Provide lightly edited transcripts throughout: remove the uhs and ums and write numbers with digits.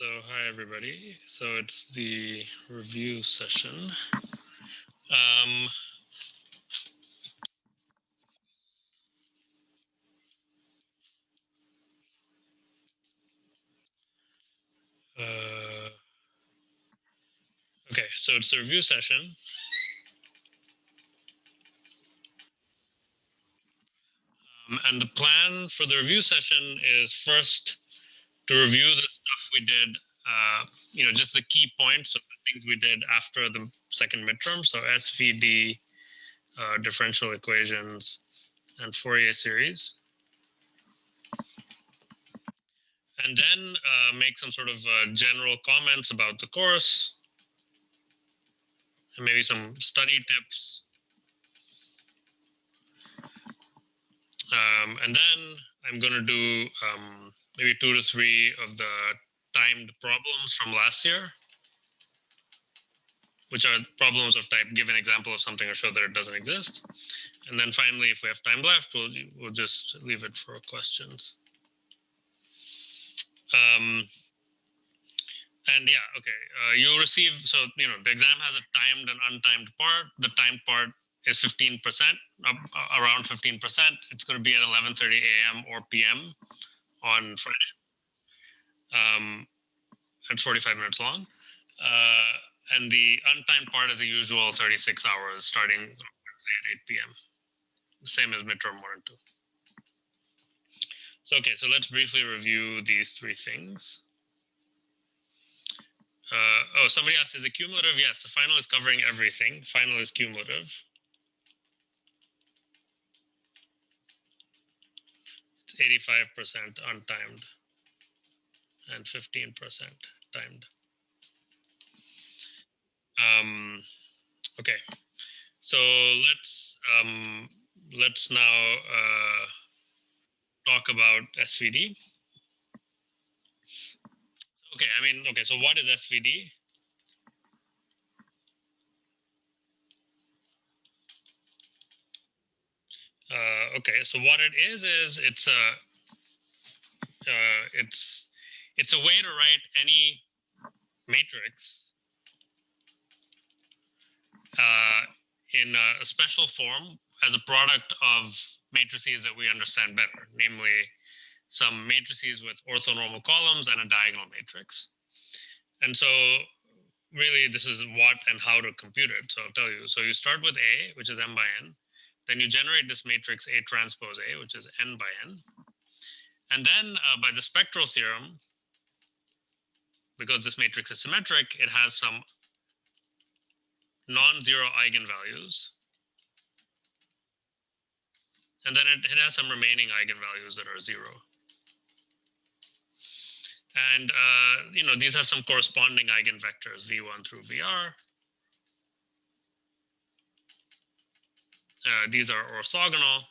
So hi everybody. So it's the review session. Okay, so it's the review session. And the plan for the review session is first to review the stuff we did, just the key points of the things we did after the second midterm. So SVD, differential equations, and Fourier series. And then make some sort of general comments about the course, and maybe some study tips. And then I'm going to do maybe 2 to 3 of the timed problems from last year, which are problems of type give an example of something or show that it doesn't exist. And then finally, if we have time left, we'll just leave it for questions. And yeah, okay, you'll receive, so, the exam has a timed and untimed part. The timed part is 15%, around 15%. It's going to be at 11:30 a.m. or p.m. on Friday. And 45 minutes long. And the untimed part is the usual 36 hours starting Wednesday at 8 p.m. The same as midterm 1 and 2. So, okay, so let's briefly review these 3 things. Oh, somebody asked, is it cumulative? Yes, the final is covering everything. Final is cumulative. It's 85% untimed and 15% timed. Okay, so let's now talk about SVD. Okay, so what is SVD? Okay, so what it is it's a way to write any matrix in a special form as a product of matrices that we understand better, namely some matrices with orthonormal columns and a diagonal matrix. And so really this is what and how to compute it. So I'll tell you. So you start with A, which is m by n. Then you generate this matrix A transpose A, which is n by n. And then by the spectral theorem, because this matrix is symmetric, it has some non-zero eigenvalues. And then it has some remaining eigenvalues that are 0. And these have some corresponding eigenvectors, v1 through vr. These are orthogonal,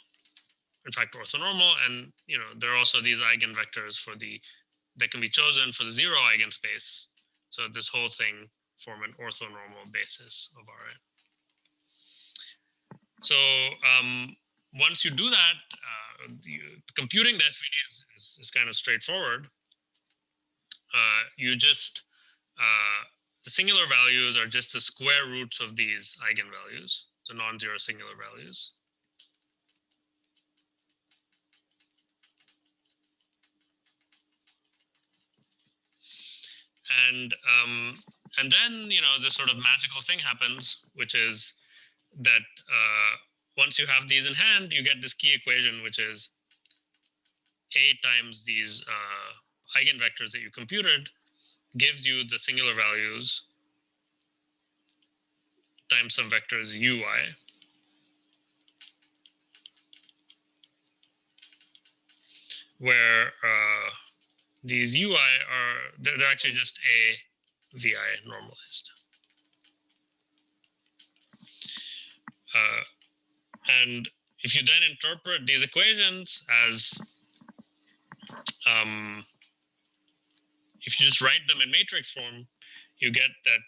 in fact, orthonormal, and there are also these eigenvectors that can be chosen for the 0 eigenspace. So this whole thing form an orthonormal basis of Rn. So once you do that, computing the SVD is kind of straightforward. You just the singular values are just the square roots of these eigenvalues, the non-zero singular values. And then this sort of magical thing happens, which is that once you have these in hand, you get this key equation, which is A times these eigenvectors that you computed gives you the singular values times some vectors ui. Where these ui they're actually just a vi normalized. And if you then interpret these equations as if you just write them in matrix form, you get that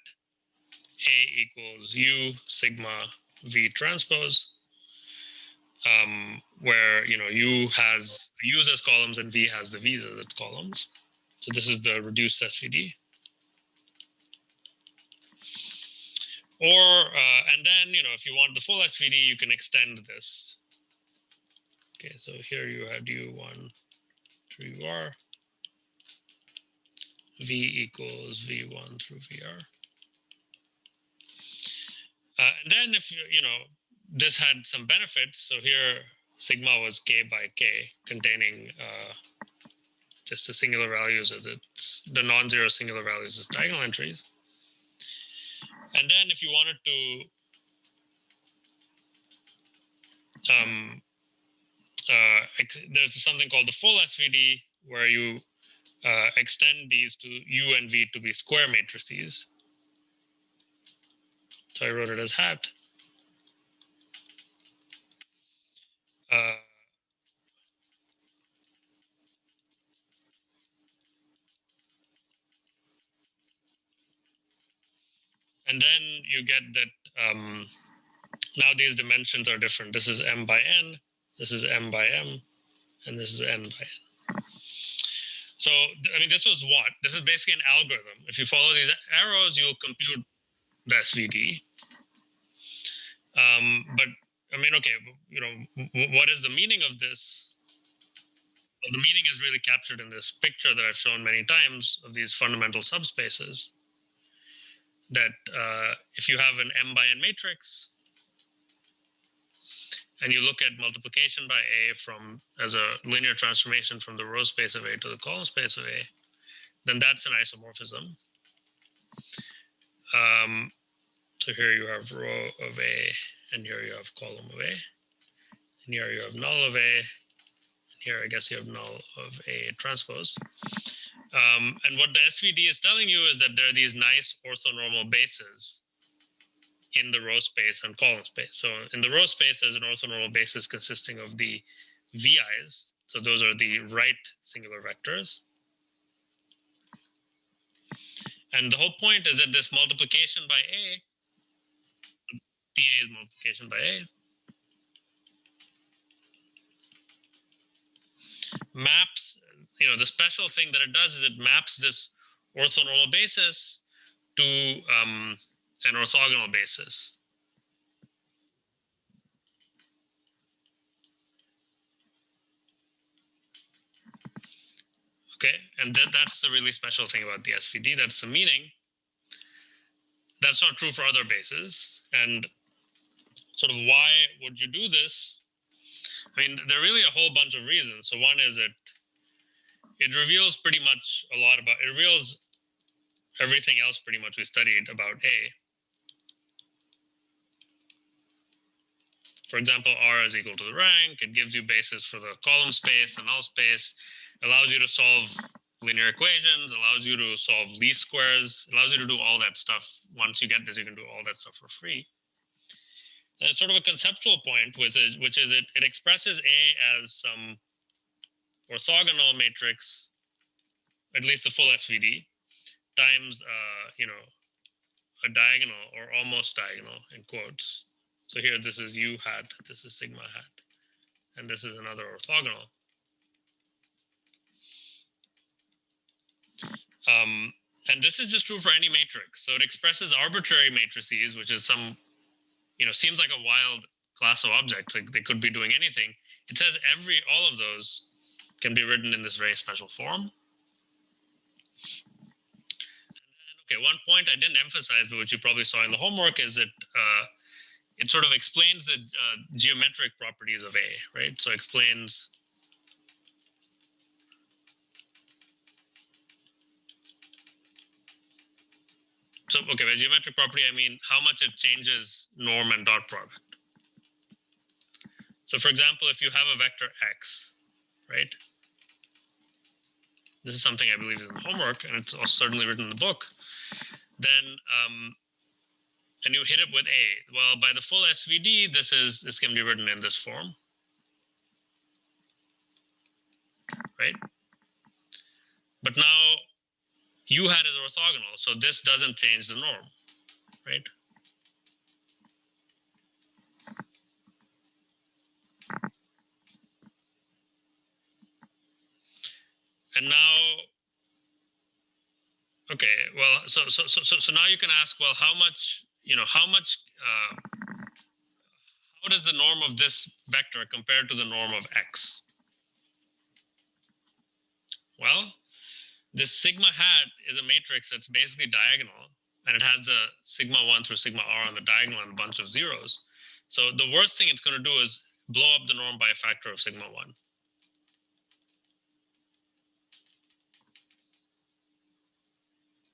A equals U sigma V transpose, where U has the U's as columns and V has the V's as its columns. So this is the reduced SVD. Or, and then, if you want the full SVD, you can extend this. Okay, so here you have U1 through UR. V equals V1 through VR. And then if, this had some benefits. So here, sigma was K by K, containing just the singular values as the non-zero singular values as diagonal entries. And then if you wanted to, there's something called the full SVD, where you extend these to U and V to be square matrices. So I wrote it as hat. And then you get that now these dimensions are different. This is M by N, this is M by M, and this is N by N. So, I mean, this was what? This is basically an algorithm. If you follow these arrows, you'll compute the SVD. But, I mean, okay, what is the meaning of this? Well, the meaning is really captured in this picture that I've shown many times of these fundamental subspaces. That if you have an M by N matrix, and you look at multiplication by A as a linear transformation from the row space of A to the column space of A, then that's an isomorphism. So here you have row of A, and here you have column of A, and here you have null of A, and here I guess you have null of A transpose. And what the SVD is telling you is that there are these nice orthonormal bases in the row space and column space. So in the row space, there's an orthonormal basis consisting of the VIs. So those are the right singular vectors. And the whole point is that this multiplication by A, dA is multiplication by A, maps, the special thing that it does is it maps this orthonormal basis to an orthogonal basis. Okay, and that's the really special thing about the SVD. That's the meaning. That's not true for other bases. And sort of why would you do this? I mean, there are really a whole bunch of reasons. So one is that it reveals pretty much a lot about, it reveals everything else pretty much we studied about A. For example, R is equal to the rank. It gives you basis for the column space, the null space, allows you to solve linear equations, allows you to solve least squares, allows you to do all that stuff. Once you get this, you can do all that stuff for free. And it's sort of a conceptual point, which is it expresses A as some orthogonal matrix, at least the full SVD, times a diagonal or almost diagonal in quotes. So here this is U hat, this is sigma hat, and this is another orthogonal. And this is just true for any matrix. So it expresses arbitrary matrices, which is some, seems like a wild class of objects. Like they could be doing anything. It says all of those can be written in this very special form. Okay, one point I didn't emphasize, but which you probably saw in the homework, is that it sort of explains the geometric properties of A, right? So it explains okay, by geometric property, I mean how much it changes norm and dot product. So for example, if you have a vector X, right? This is something I believe is in the homework, and it's also certainly written in the book. Then, and you hit it with A. Well, by the full SVD, this can be written in this form, right? But now U hat is orthogonal, so this doesn't change the norm, right? And now Okay, well, so now you can ask, well, how much how does the norm of this vector compare to the norm of x? Well, this sigma hat is a matrix that's basically diagonal, and it has the sigma 1 through sigma r on the diagonal and a bunch of zeros. So the worst thing it's going to do is blow up the norm by a factor of sigma 1.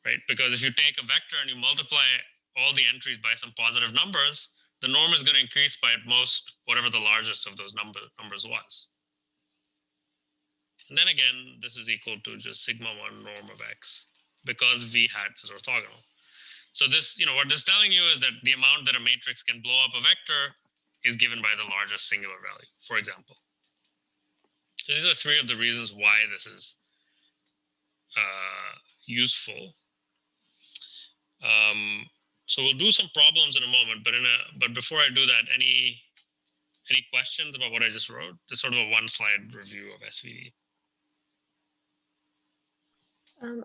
Right? Because if you take a vector and you multiply all the entries by some positive numbers, the norm is going to increase by at most whatever the largest of those numbers was. And then again, this is equal to just sigma 1 norm of x because v hat is orthogonal. So this, what this is telling you is that the amount that a matrix can blow up a vector is given by the largest singular value, for example. So these are three of the reasons why this is useful. So we'll do some problems in a moment, but before I do that, any questions about what I just wrote? This sort of a one-slide review of SVD.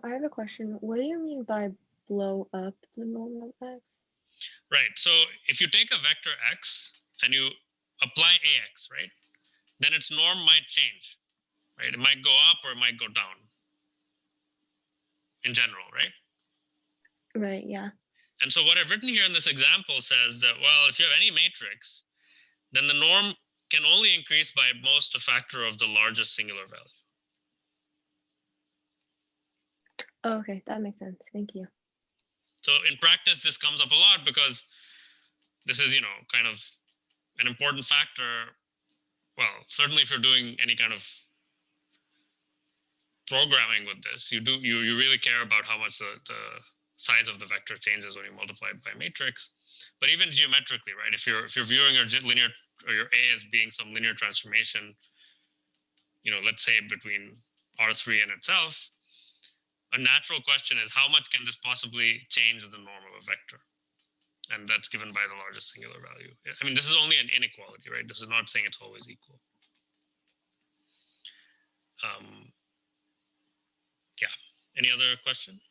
I have a question. What do you mean by blow up the norm of x? Right. So if you take a vector x and you apply ax, right, then its norm might change, right? It might go up or it might go down in general, right? Right, yeah. And so what I've written here in this example says that, well, if you have any matrix, then the norm can only increase by at most a factor of the largest singular value. Oh, okay, that makes sense. Thank you. So in practice, this comes up a lot because this is, kind of an important factor. Well, certainly if you're doing any kind of programming with this, you really care about how much the size of the vector changes when you multiply it by a matrix. But even geometrically, right? If you're viewing your linear or your A as being some linear transformation, let's say between R3 and itself, a natural question is how much can this possibly change the norm of a vector? And that's given by the largest singular value. I mean, this is only an inequality, right? This is not saying it's always equal. Yeah. Any other question?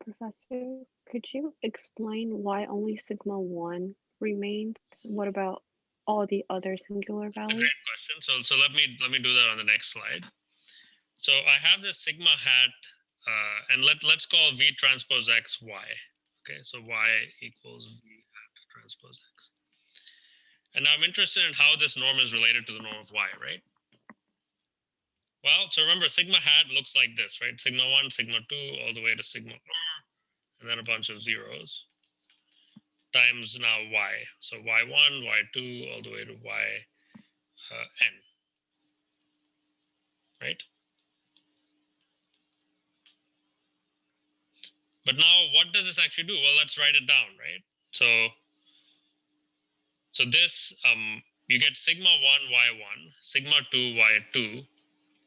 Professor, could you explain why only sigma 1 remains? What about all the other singular values? That's a great question. So let me do that on the next slide. So I have this sigma hat, and let's call V transpose X Y. Okay, so Y equals V hat transpose X. And now I'm interested in how this norm is related to the norm of Y, right? Well, so remember, sigma hat looks like this, right? Sigma 1, sigma 2, all the way to sigma r, and then a bunch of zeros times now y. So y1, y2, all the way to yn, right? But now what does this actually do? Well, let's write it down, right? So this, you get sigma 1, y1, sigma 2, y2,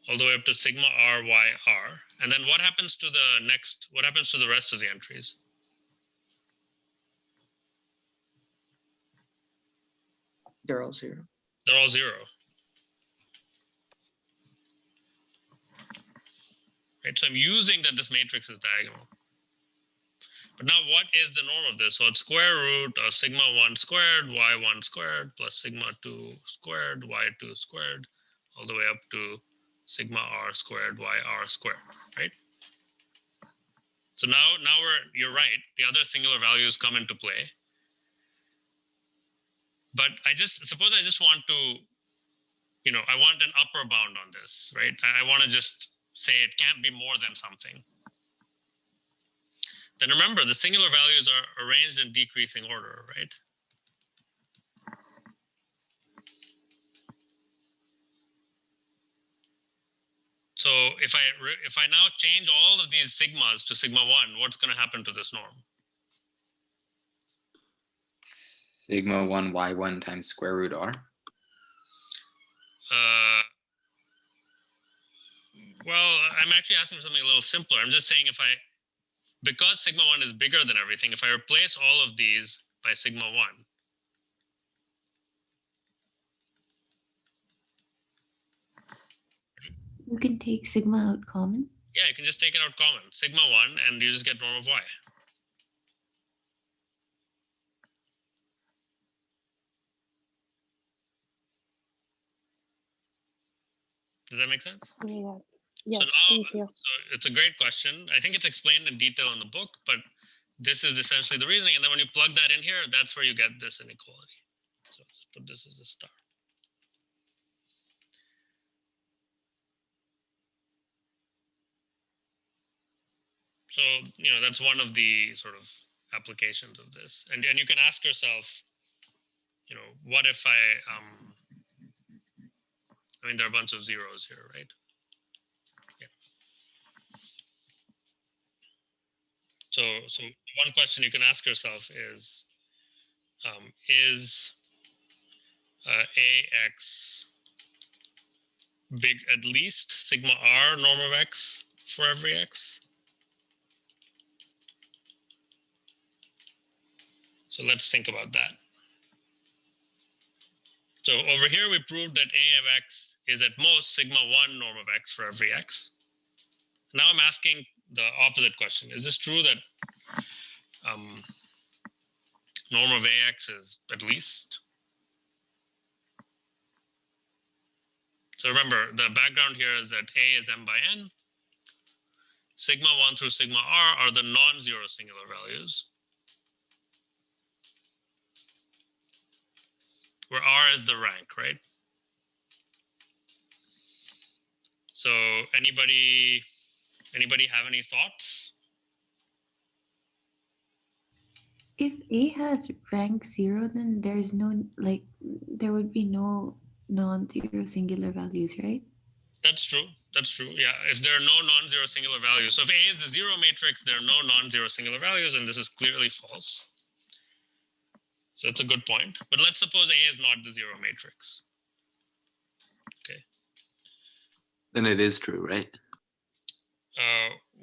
all the way up to sigma r, y, r. And then what happens to the rest of the entries? They're all zero. They're all zero. Right, so I'm using that this matrix is diagonal. But now what is the norm of this? So it's square root of sigma 1 squared, y1 squared, plus sigma 2 squared, y2 squared, all the way up to sigma r squared, yr squared, right? So now you're right, the other singular values come into play. But suppose I just want to, I want an upper bound on this, right? I want to just say it can't be more than something. Then remember, the singular values are arranged in decreasing order, right? So if I now change all of these sigmas to sigma 1, what's going to happen to this norm? Sigma 1 y1 times square root r. Well, I'm actually asking for something a little simpler. I'm just saying because sigma 1 is bigger than everything, if I replace all of these by sigma 1, You can take sigma out common. yeah, you can just take it out common, sigma 1, and you just get norm of y. Does that make sense? Yeah. Yes, So now, thank you. so it's a great question. I think it's explained in detail in the book, but this is essentially the reasoning. And then when you plug that in here, that's where you get this inequality. So let's put this as a star. So, that's one of the sort of applications of this. And you can ask yourself, what if I mean, there are a bunch of zeros here, right? Yeah. So one question you can ask yourself is AX big at least sigma r norm of x for every x? So let's think about that. So over here, we proved that A of x is at most sigma 1 norm of x for every x. Now I'm asking the opposite question. Is this true that norm of AX is at least? So remember, the background here is that A is m by n. Sigma 1 through sigma r are the non-zero singular values, where r is the rank, right? So anybody have any thoughts? If A has rank 0, then there's no, like, there would be no non-zero singular values, right? That's true. That's true. Yeah. If there are no non-zero singular values. So if A is the zero matrix, there are no non-zero singular values, and this is clearly false. So that's a good point. But let's suppose A is not the zero matrix. Okay. Then it is true, right?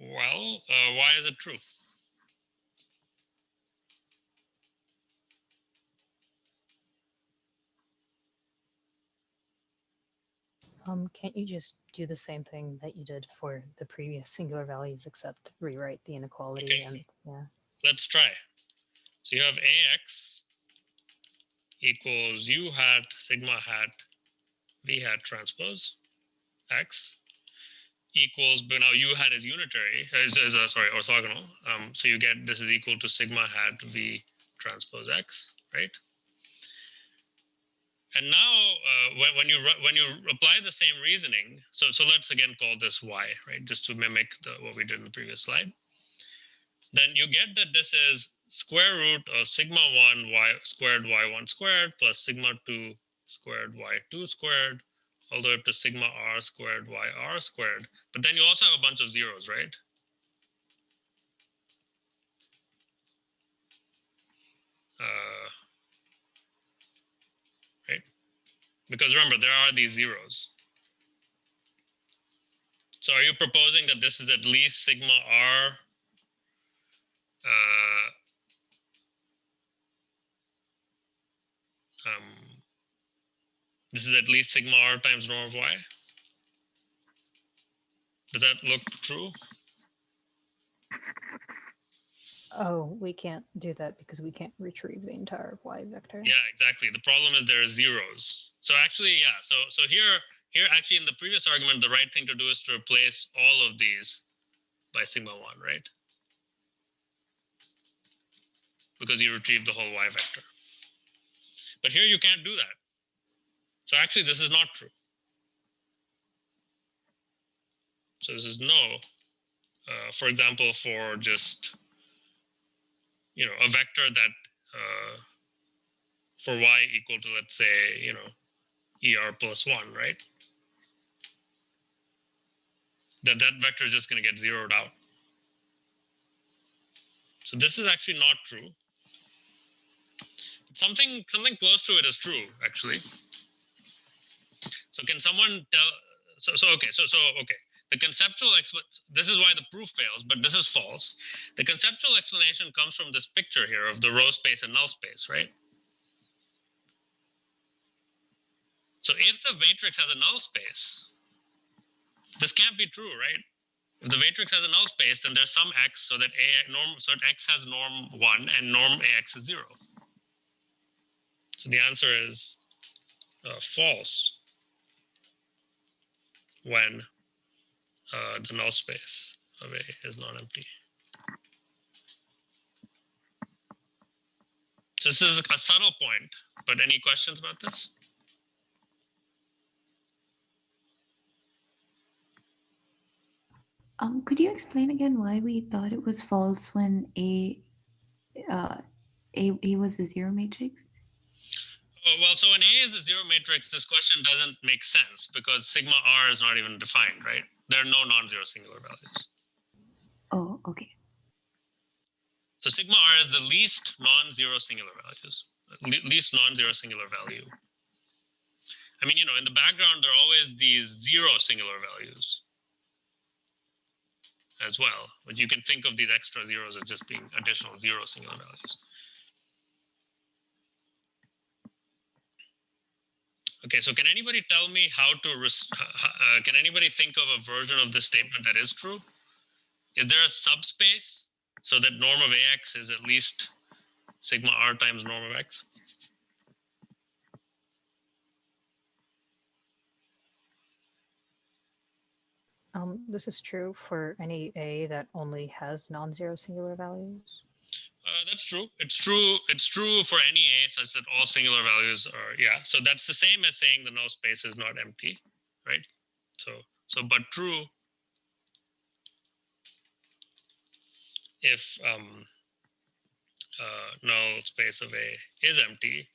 Well, why is it true? Can't you just do the same thing that you did for the previous singular values, except rewrite the inequality? Okay. And yeah. Let's try. So you have AX equals U hat sigma hat V hat transpose X equals, but now U hat is unitary, sorry, orthogonal. So you get this is equal to sigma hat V transpose X, right? And now when you apply the same reasoning, so let's again call this y, right, just to mimic what we did in the previous slide. Then you get that this is square root of sigma 1 y squared y1 squared plus sigma 2 squared y2 squared all the way up to sigma r squared yr squared. But then you also have a bunch of zeros, right? Right? Because remember, there are these zeros. So are you proposing that this is at least sigma r this is at least sigma r times norm of y? Does that look true? Oh, we can't do that because we can't retrieve the entire y vector. Yeah, exactly. The problem is there are zeros. So actually, yeah. So here actually in the previous argument, the right thing to do is to replace all of these by sigma 1, right? Because you retrieve the whole y vector. But here you can't do that. So actually, this is not true. So this is no. For example, for just a vector that for y equal to, let's say, er plus 1, right? That vector is just going to get zeroed out. So this is actually not true. But something close to it is true, actually. So can someone tell? So okay. The conceptual this is why the proof fails, but this is false. The conceptual explanation comes from this picture here of the row space and null space, right? So if the matrix has a null space, this can't be true, right? If the matrix has a null space, then there's some x so that x has norm 1 and norm ax is 0. So the answer is false when the null space of A is not empty. So this is a subtle point, but any questions about this? Could you explain again why we thought it was false when A was a zero matrix? Oh, well, so when A is a zero matrix, this question doesn't make sense because sigma r is not even defined, right? There are no non-zero singular values. Oh, okay. So sigma r is the least non-zero singular values, least non-zero singular value. I mean, in the background, there are always these zero singular values as well. But you can think of these extra zeros as just being additional zero singular values. Okay, so can anybody tell me how to, can anybody think of a version of this statement that is true? Is there a subspace so that norm of AX is at least sigma r times norm of X? This is true for any A that only has non-zero singular values. That's true. It's true. It's true for any A such that all singular values are, yeah. So that's the same as saying the null space is not empty, right? So but true if null space of A is empty,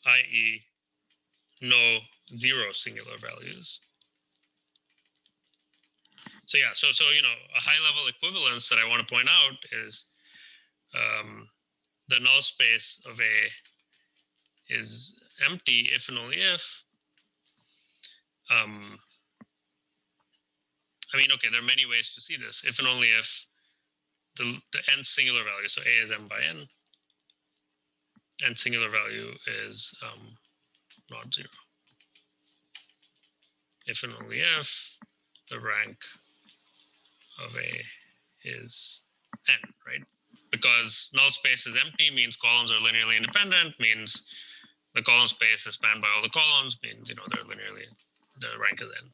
i.e. no zero singular values. So yeah, so a high level equivalence that I want to point out is the null space of A is empty if and only if I mean, okay, there are many ways to see this. If and only if the nth singular value, so A is m by n, nth singular value is not 0. If and only if the rank of A is n, right? Because null space is empty means columns are linearly independent, means the column space is spanned by all the columns, means they're linearly, the rank is n.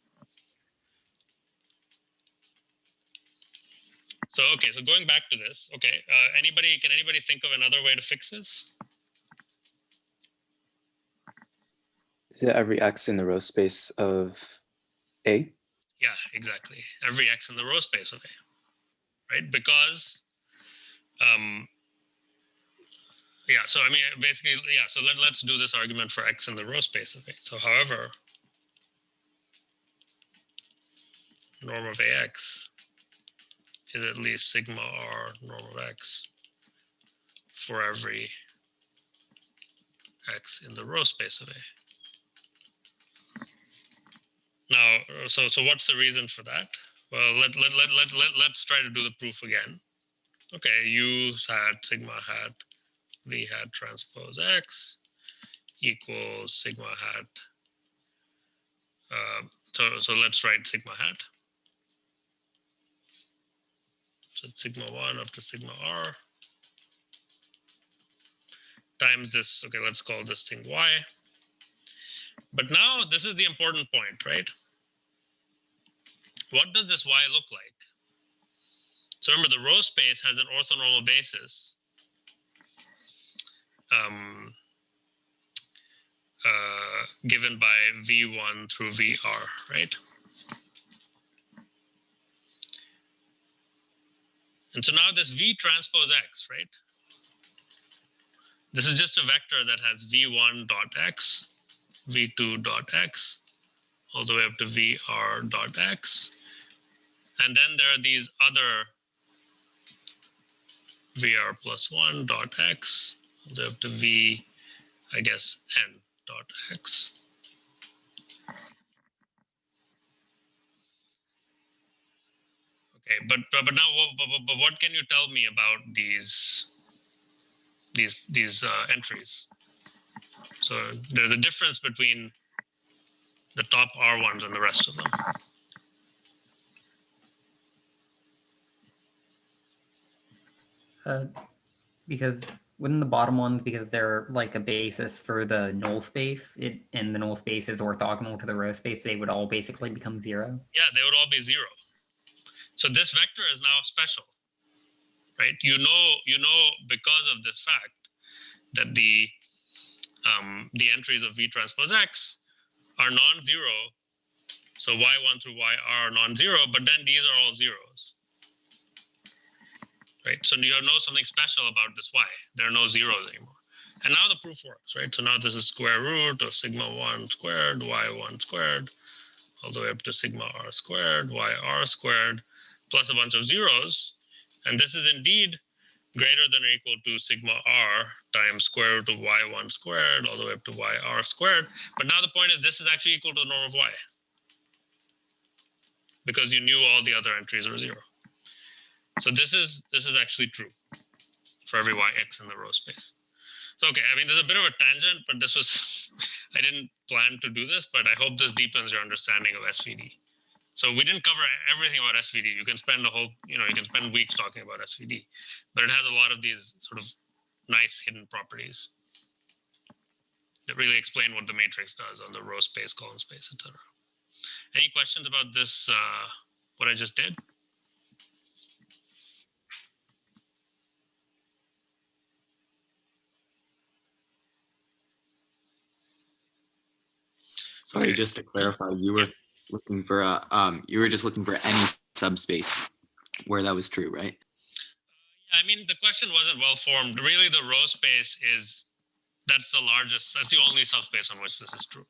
So okay, so going back to this, okay, can anybody think of another way to fix this? Is it every x in the row space of A? Yeah, exactly. Every x in the row space of A, right? Because, yeah, so I mean, basically, yeah, so let's do this argument for x in the row space of A. So however, norm of AX is at least sigma r norm of X for every x in the row space of A. Now, so what's the reason for that? Well, let's try to do the proof again. Okay, U hat sigma hat V hat transpose X equals sigma hat. So let's write sigma hat. So it's sigma 1 up to sigma r times this. Okay, let's call this thing y. But now this is the important point, right? What does this y look like? So remember, the row space has an orthonormal basis given by V1 through VR, right? And so now this V transpose X, right? This is just a vector that has V1 dot X, V2 dot X, all the way up to VR dot X. And then there are these other VR plus 1 dot X, all the way up to V, I guess, N dot X. Okay, but now but what can you tell me about these entries? So there's a difference between the top R ones and the rest of them. Because wouldn't the bottom ones, because they're like a basis for the null space, and the null space is orthogonal to the row space, they would all basically become 0? Yeah, they would all be 0. So this vector is now special, right? You know because of this fact that the entries of V transpose X are non-zero. So Y1 through YR are non-zero, but then these are all zeros. Right? So you know something special about this Y. There are no zeros anymore. And now the proof works, right? So now this is square root of sigma 1 squared, Y1 squared, all the way up to sigma R squared, YR squared, plus a bunch of zeros. And this is indeed greater than or equal to sigma R times square root of Y1 squared, all the way up to YR squared. But now the point is this is actually equal to the norm of Y, because you knew all the other entries are 0. So this is actually true for every Yx in the row space. So okay, I mean, there's a bit of a tangent, but this was, I didn't plan to do this, but I hope this deepens your understanding of SVD. So we didn't cover everything about SVD. You can spend you can spend weeks talking about SVD, but it has a lot of these sort of nice hidden properties that really explain what the matrix does on the row space, column space, etc. Any questions about this, what I just did? Sorry, Okay. just to clarify, you were looking for you were just looking for any subspace where that was true, right? I mean, the question wasn't well formed. Really, the row space that's the only subspace on which this is true.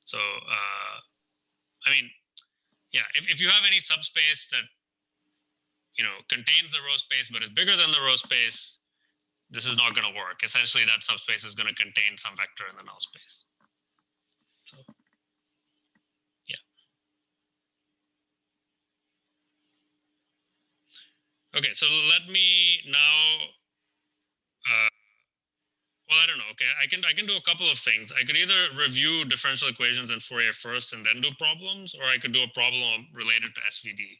So, I mean, yeah, if you have any subspace that, contains the row space, but is bigger than the row space, this is not going to work. Essentially, that subspace is going to contain some vector in the null space. So, yeah. Okay, so let me now, well, I don't know. Okay, I can do a couple of things. I could either review differential equations in Fourier first and then do problems, or I could do a problem related to SVD.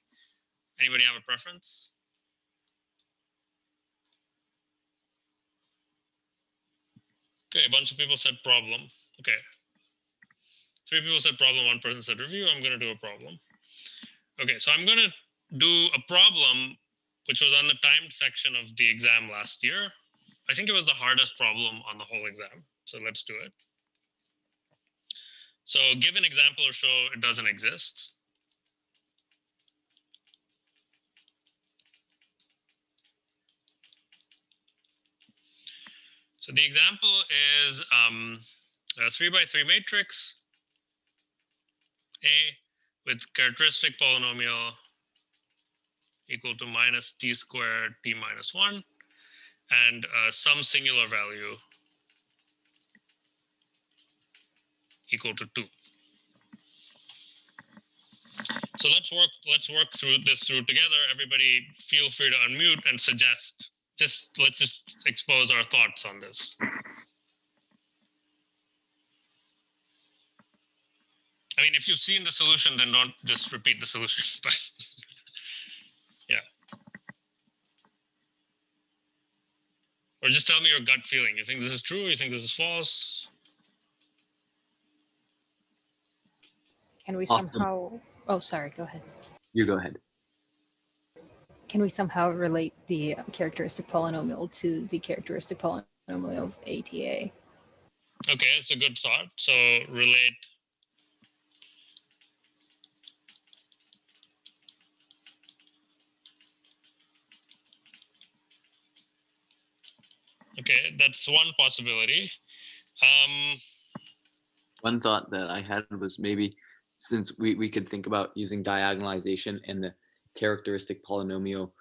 Anybody have a preference? Okay, a bunch of people said problem. Okay. 3 people said problem, 1 person said review. I'm going to do a problem. Okay, so I'm going to do a problem which was on the timed section of the exam last year. I think it was the hardest problem on the whole exam. So let's do it. So give an example or show it doesn't exist. So the example is a 3x3 matrix A with characteristic polynomial equal to minus t squared t minus 1 and some singular value equal to 2. So let's work through this together. Everybody feel free to unmute and suggest. Let's just expose our thoughts on this. I mean, if you've seen the solution, then don't just repeat the solution. But yeah. Or just tell me your gut feeling. You think this is true? You think this is false? Can we Awesome. somehow, oh, sorry, go ahead. You go ahead. Can we somehow relate the characteristic polynomial to the characteristic polynomial of ATA? Okay, it's a good thought. So relate. Okay, that's one possibility. One thought that I had was maybe since we could think about using diagonalization and the characteristic polynomial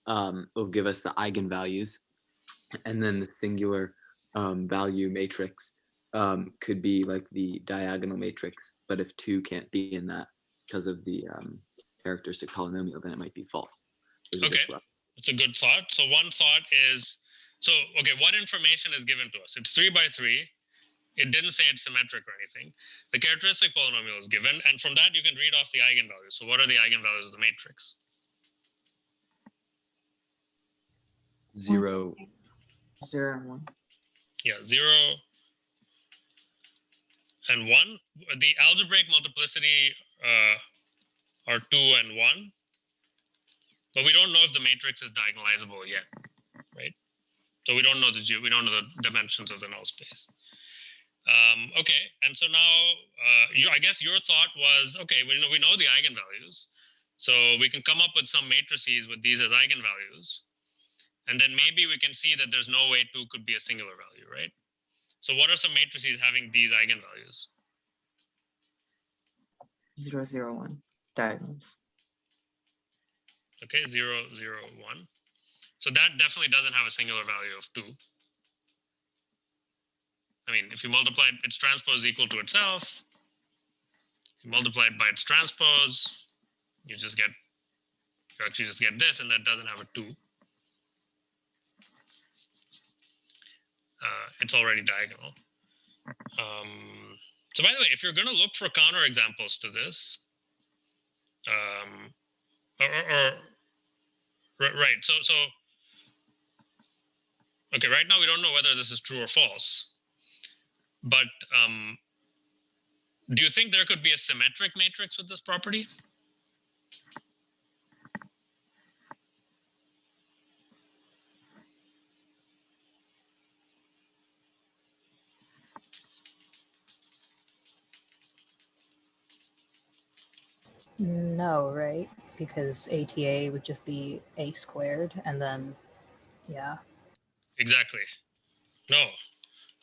will give us the eigenvalues, and then the singular value matrix could be like the diagonal matrix, but if 2 can't be in that because of the characteristic polynomial, then it might be false. Those are Okay. just rough. It's a good thought. So one thought is, so, okay, what information is given to us? It's 3 by 3. It didn't say it's symmetric or anything. The characteristic polynomial is given, and from that you can read off the eigenvalues. So what are the eigenvalues of the matrix? 0. 0 and 1. Yeah, 0 and 1. The algebraic multiplicity are 2 and 1, but we don't know if the matrix is diagonalizable yet, right? So we don't know the dimensions of the null space. Okay, and so now I guess your thought was, okay, we know the eigenvalues, so we can come up with some matrices with these as eigenvalues, and then maybe we can see that there's no way 2 could be a singular value, right? So what are some matrices having these eigenvalues? 0, 0, 1. Diagonals. Okay, 0, 0, 1. So that definitely doesn't have a singular value of 2. I mean, if you multiply its transpose equal to itself, you multiply it by its transpose, you actually just get this, and that doesn't have a 2. It's already diagonal. So by the way, if you're going to look for counterexamples to this, right, so okay, right now we don't know whether this is true or false, but do you think there could be a symmetric matrix with this property? No, right? Because ATA would just be A squared, and then, yeah. Exactly. No,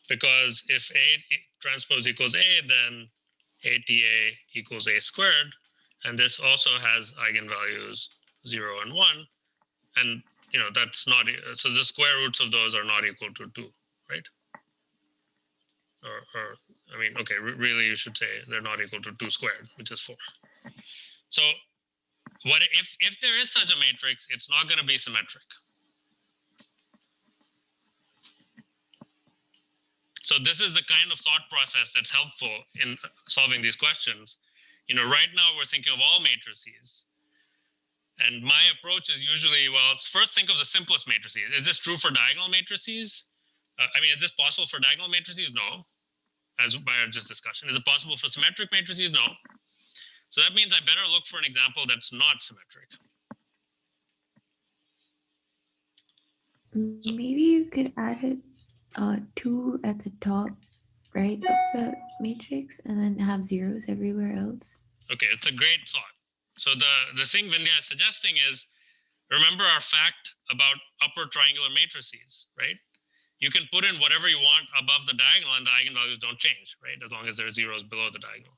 because if A transpose equals A, then ATA equals A squared, and this also has eigenvalues 0 and 1, and that's not, so the square roots of those are not equal to 2, right? Or I mean, okay, really you should say they're not equal to 2 squared, which is 4. So what if there is such a matrix, it's not going to be symmetric. So this is the kind of thought process that's helpful in solving these questions. Right now we're thinking of all matrices. And my approach is usually, well, first think of the simplest matrices. Is this true for diagonal matrices? I mean, is this possible for diagonal matrices? No, as by our just discussion. Is it possible for symmetric matrices? No. So that means I better look for an example that's not symmetric. Maybe you could add it 2 at the top right of the matrix and then have zeros everywhere else. Okay, it's a great thought. So the thing Vindhya is suggesting is, remember our fact about upper triangular matrices, right? You can put in whatever you want above the diagonal and the eigenvalues don't change, right? As long as there are zeros below the diagonal.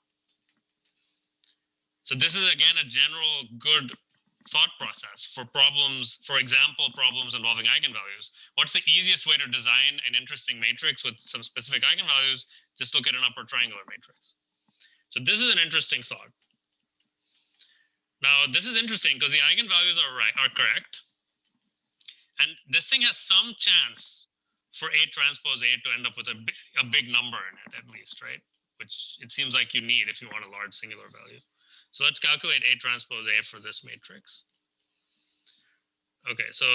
So this is, again, a general good thought process for problems, for example, problems involving eigenvalues. What's the easiest way to design an interesting matrix with some specific eigenvalues? Just look at an upper triangular matrix. So this is an interesting thought. Now, this is interesting because the eigenvalues are correct. And this thing has some chance for A transpose A to end up with a big number in it, at least, right? Which it seems like you need if you want a large singular value. So let's calculate A transpose A for this matrix. Okay, so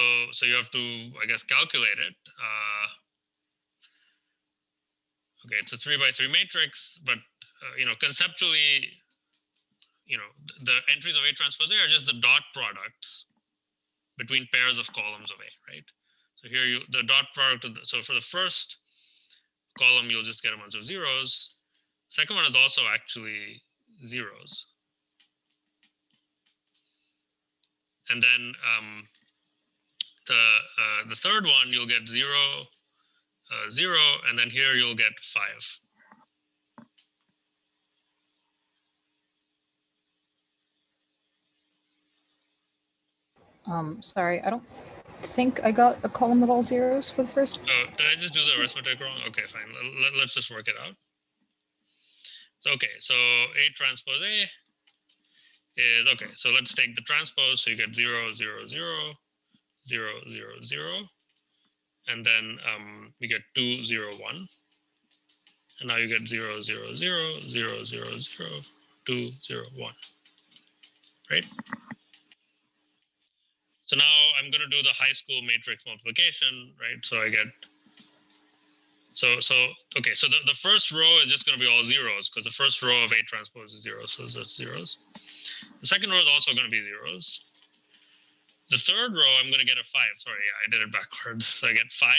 you have to, I guess, calculate it. Okay, it's a 3 by 3 matrix, but conceptually, the entries of A transpose A are just the dot products between pairs of columns of A, right? So here the dot product of so for the first column, you'll just get a bunch of zeros. Second one is also actually zeros. And then the third one, you'll get 0, 0, and then here you'll get 5. Sorry, I don't think I got a column of all zeros for the first. Oh, did I just do the arithmetic wrong? Okay, fine. Let's just work it out. So, okay, so A transpose A is, okay, so let's take the transpose. So you get 0, 0, 0, 0, 0, 0. And then we get 2, 0, 1. And now you get 0, 0, 0, 0, 0, 0, 2, 0, 1. Right? So now I'm going to do the high school matrix multiplication, right? So I get, okay, so the first row is just going to be all zeros because the first row of A transpose is 0, so that's zeros. The second row is also going to be zeros. The third row, I'm going to get a 5. Sorry, yeah, I did it backwards. So I get 5,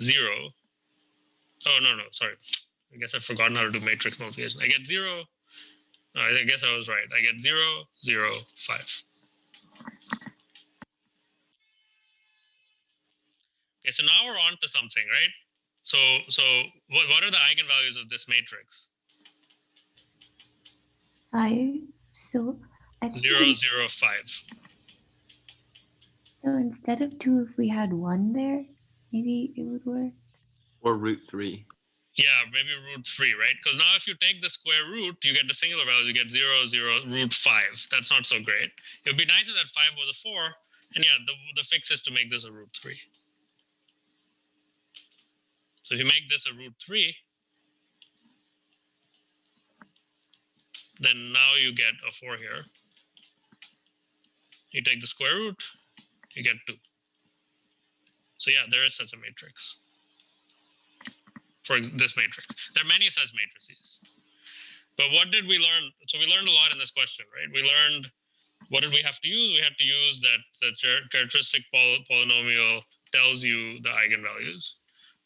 0. Oh, no, sorry. I guess I've forgotten how to do matrix multiplication. I get 0. No, I guess I was right. I get 0, 0, 5. Okay, so now we're on to something, right? So what are the eigenvalues of this matrix? 5. So I think 0, 0, 5. so instead of 2, if we had 1 there, maybe it would work. Or root 3. Yeah, maybe root 3, right? Because now if you take the square root, you get the singular values, you get 0, 0, root 5. That's not so great. It would be nicer that 5 was a 4. And yeah, the fix is to make this a root 3. So if you make this a root 3, then now you get a 4 here. You take the square root, you get 2. So yeah, there is such a matrix for this matrix. There are many such matrices. But what did we learn? So we learned a lot in this question, right? We learned, what did we have to use? We had to use that the characteristic polynomial tells you the eigenvalues.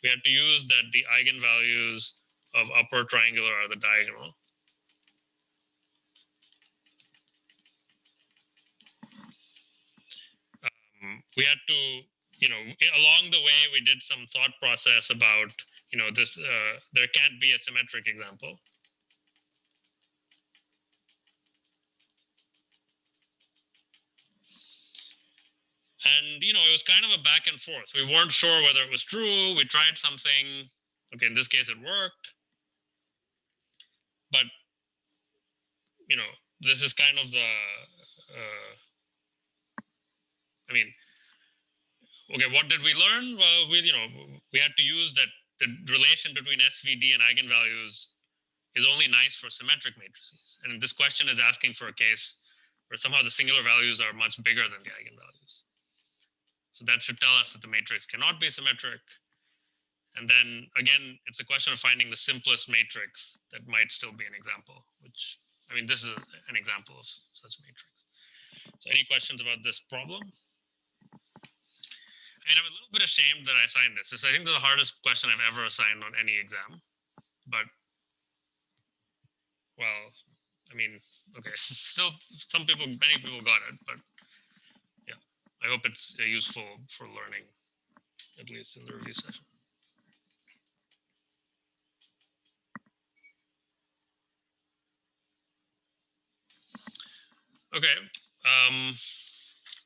We had to use that the eigenvalues of upper triangular are the diagonal. We had to, along the way, we did some thought process about, this, there can't be a symmetric example. And, it was kind of a back and forth. We weren't sure whether it was true. We tried something. Okay, in this case, it worked. But, this is kind of the, okay, what did we learn? Well, we had to use that the relation between SVD and eigenvalues is only nice for symmetric matrices. And this question is asking for a case where somehow the singular values are much bigger than the eigenvalues. So that should tell us that the matrix cannot be symmetric. And then again, it's a question of finding the simplest matrix that might still be an example, which, this is an example of such a matrix. So any questions about this problem? And I'm a little bit ashamed that I assigned this. I think this is the hardest question I've ever assigned on any exam. But, well, okay, still many people got it, but yeah, I hope it's useful for learning, at least in the review session. Okay,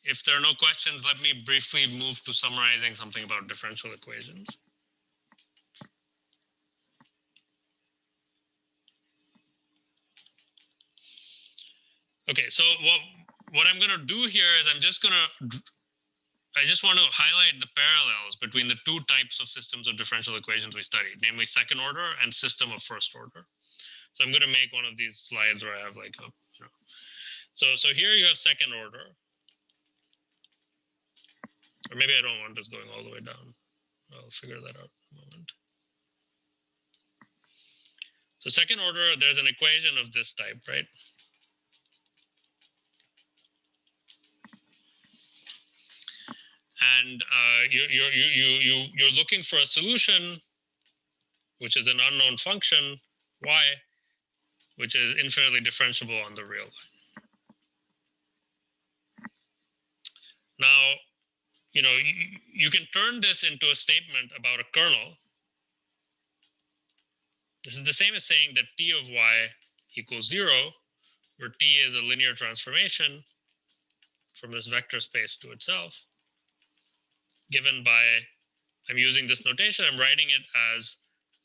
if there are no questions, let me briefly move to summarizing something about differential equations. Okay, so what I'm going to do here is I just want to highlight the parallels between the two types of systems of differential equations we studied, namely second order and system of first order. So I'm going to make one of these slides where I have like a, so here you have second order. Or maybe I don't want this going all the way down. I'll figure that out in a moment. So second order, there's an equation of this type, right? And you're looking for a solution, which is an unknown function, y, which is infinitely differentiable on the real line. Now, you can turn this into a statement about a kernel. This is the same as saying that t of y equals 0, where t is a linear transformation from this vector space to itself, given by, I'm using this notation, I'm writing it as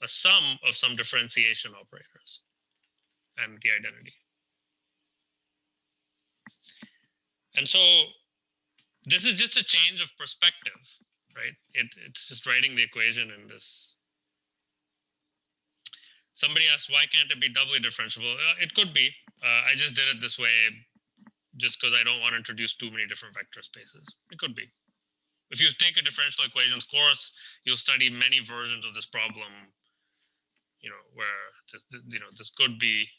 a sum of some differentiation operators and the identity. And so this is just a change of perspective, right? It's just writing the equation in this. Somebody asked, why can't it be doubly differentiable? It could be. I just did it this way just because I don't want to introduce too many different vector spaces. It could be. If you take a differential equations course, you'll study many versions of this problem, where this could be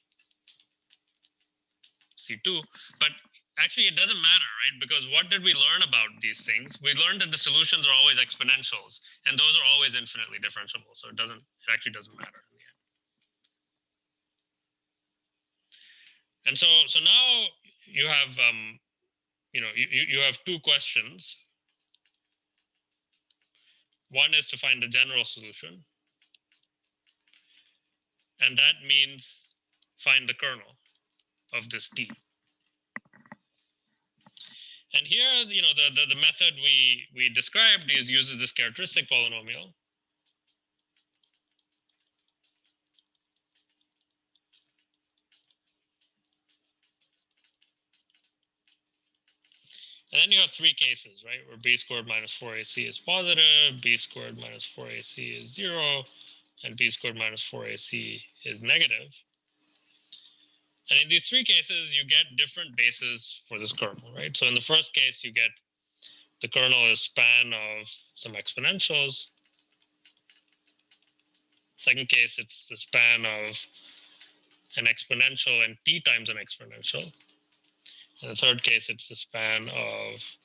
C2, but actually it doesn't matter, right? Because what did we learn about these things? We learned that the solutions are always exponentials, and those are always infinitely differentiable. So it actually doesn't matter in the end. And so now you have, you have two questions. One is to find the general solution, and that means find the kernel of this T. And here, the method we described uses this characteristic polynomial. And then you have three cases, right? Where b squared minus 4ac is positive, b squared minus 4ac is 0, and b squared minus 4ac is negative. And in these three cases, you get different bases for this kernel, right? So in the first case, you get the kernel is span of some exponentials. Second case, it's the span of an exponential and t times an exponential. In the third case, it's the span of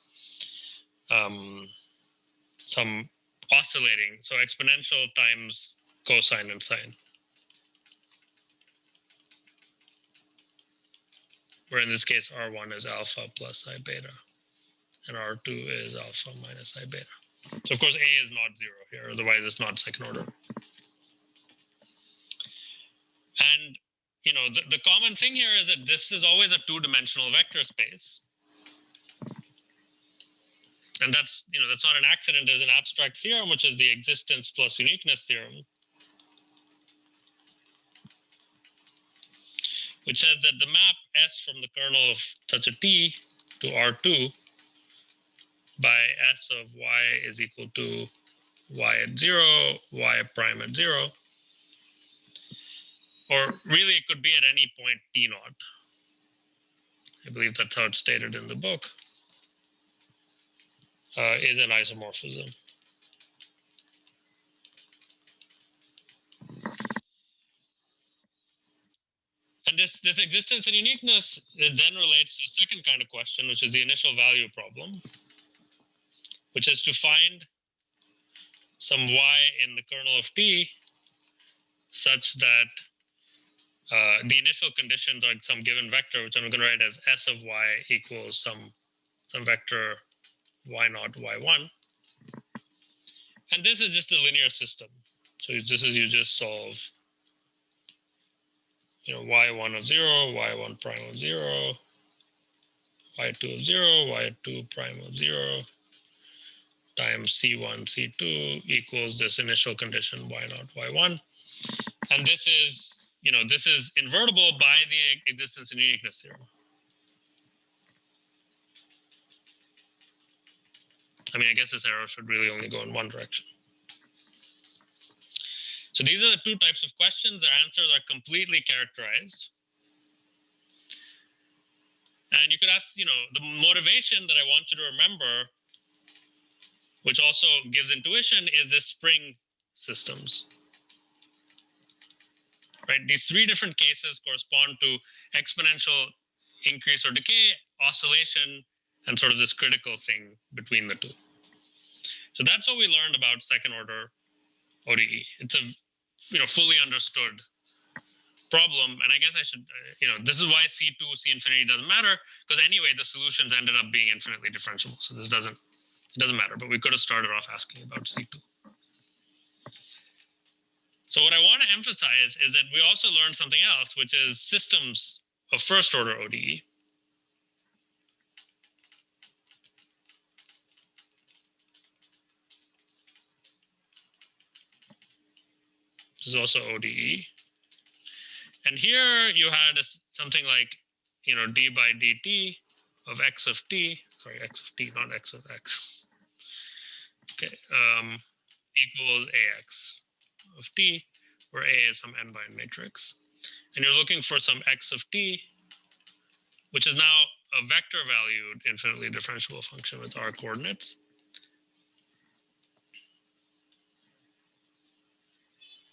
some oscillating, so exponential times cosine and sine. Where in this case, R1 is alpha plus I beta, and R2 is alpha minus I beta. So of course, A is not 0 here, otherwise it's not second order. And the common thing here is that this is always a two-dimensional vector space. And that's not an accident. There's an abstract theorem, which is the existence plus uniqueness theorem, which says that the map S from the kernel of such a T to R2 by S of y is equal to y at 0, y prime at 0, or really it could be at any point T naught. I believe that's how it's stated in the book, is an isomorphism. And this existence and uniqueness then relates to the second kind of question, which is the initial value problem, which is to find some y in the kernel of T such that the initial conditions are some given vector, which I'm going to write as S of y equals some vector y naught, y1. And this is just a linear system. So this is, you just solve, y1 of 0, y1 prime of 0, y2 of 0, y2 prime of 0, times C1, C2 equals this initial condition y naught, y1. And this is, this is invertible by the existence and uniqueness theorem. I mean, I guess this arrow should really only go in one direction. So these are the two types of questions. Their answers are completely characterized. And you could ask, the motivation that I want you to remember, which also gives intuition, is the spring systems. Right? These three different cases correspond to exponential increase or decay, oscillation, and sort of this critical thing between the two. So that's what we learned about second order ODE. It's a fully understood problem. And I guess I should, this is why C2, C infinity doesn't matter, because anyway, the solutions ended up being infinitely differentiable. So it doesn't matter, but we could have started off asking about C2. So what I want to emphasize is that we also learned something else, which is systems of first order ODE. This is also ODE. And here you had something like, d by dt of x of t, sorry, x of t, not x of x, okay, equals ax of t, where A is some n-bind matrix. And you're looking for some x of t, which is now a vector valued infinitely differentiable function with r coordinates.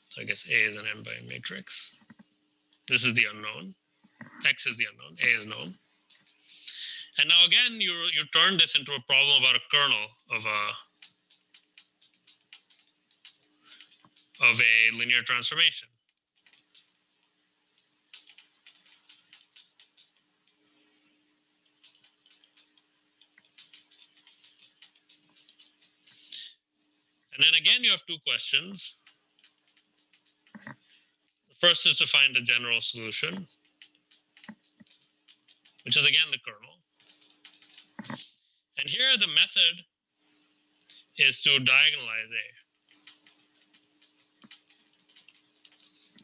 So I guess A is an n-bind matrix. This is the unknown. X is the unknown. A is known. And now again, you turn this into a problem about a kernel of a linear transformation. And then again, you have two questions. The first is to find a general solution, which is again the kernel. And here the method is to diagonalize A.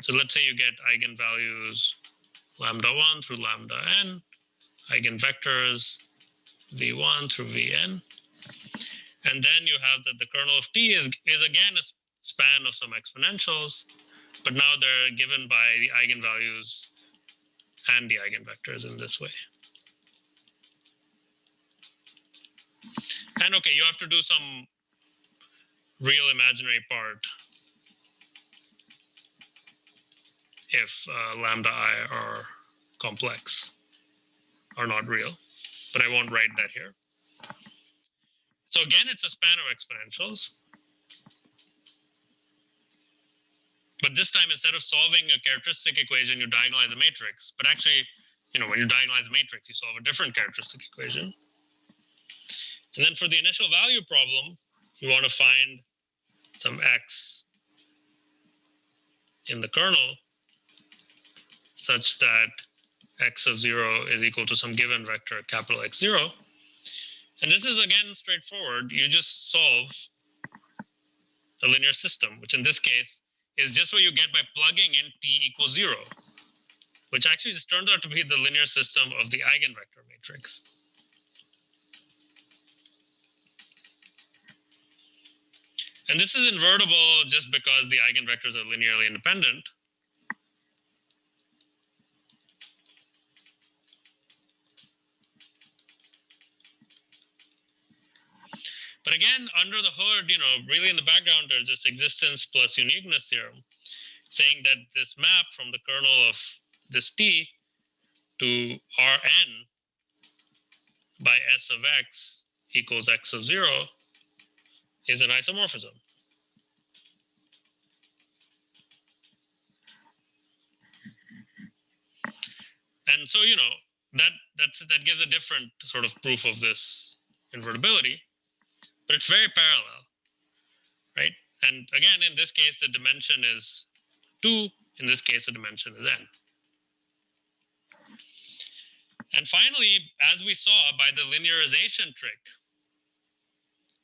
So let's say you get eigenvalues lambda 1 through lambda n, eigenvectors v1 through vn. And then you have that the kernel of t is again a span of some exponentials, but now they're given by the eigenvalues and the eigenvectors in this way. And okay, you have to do some real imaginary part if lambda I are complex, are not real, but I won't write that here. So again, it's a span of exponentials. But this time, instead of solving a characteristic equation, you diagonalize a matrix. But actually, when you diagonalize a matrix, you solve a different characteristic equation. And then for the initial value problem, you want to find some x in the kernel such that x of 0 is equal to some given vector, capital X0. And this is, again, straightforward. You just solve a linear system, which in this case is just what you get by plugging in t equals 0, which actually just turns out to be the linear system of the eigenvector matrix. And this is invertible just because the eigenvectors are linearly independent. But again, under the hood, really in the background, there's this existence plus uniqueness theorem saying that this map from the kernel of this t to Rn by S of x equals x of 0 is an isomorphism. And so, that gives a different sort of proof of this invertibility, but it's very parallel, right? And again, in this case, the dimension is 2. In this case, the dimension is n. And finally, as we saw by the linearization trick,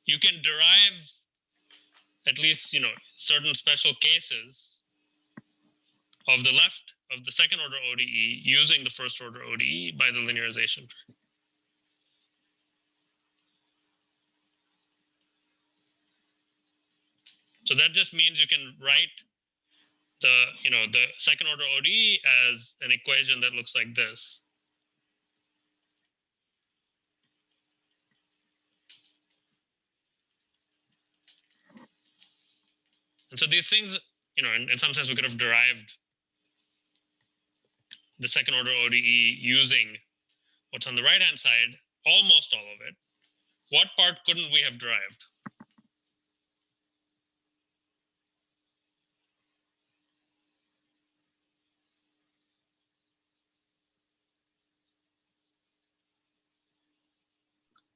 you can derive at least, certain special cases of the second order ODE using the first order ODE by the linearization trick. So that just means you can write the second order ODE as an equation that looks like this. And so these things, in some sense, we could have derived the second order ODE using what's on the right-hand side, almost all of it. What part couldn't we have derived?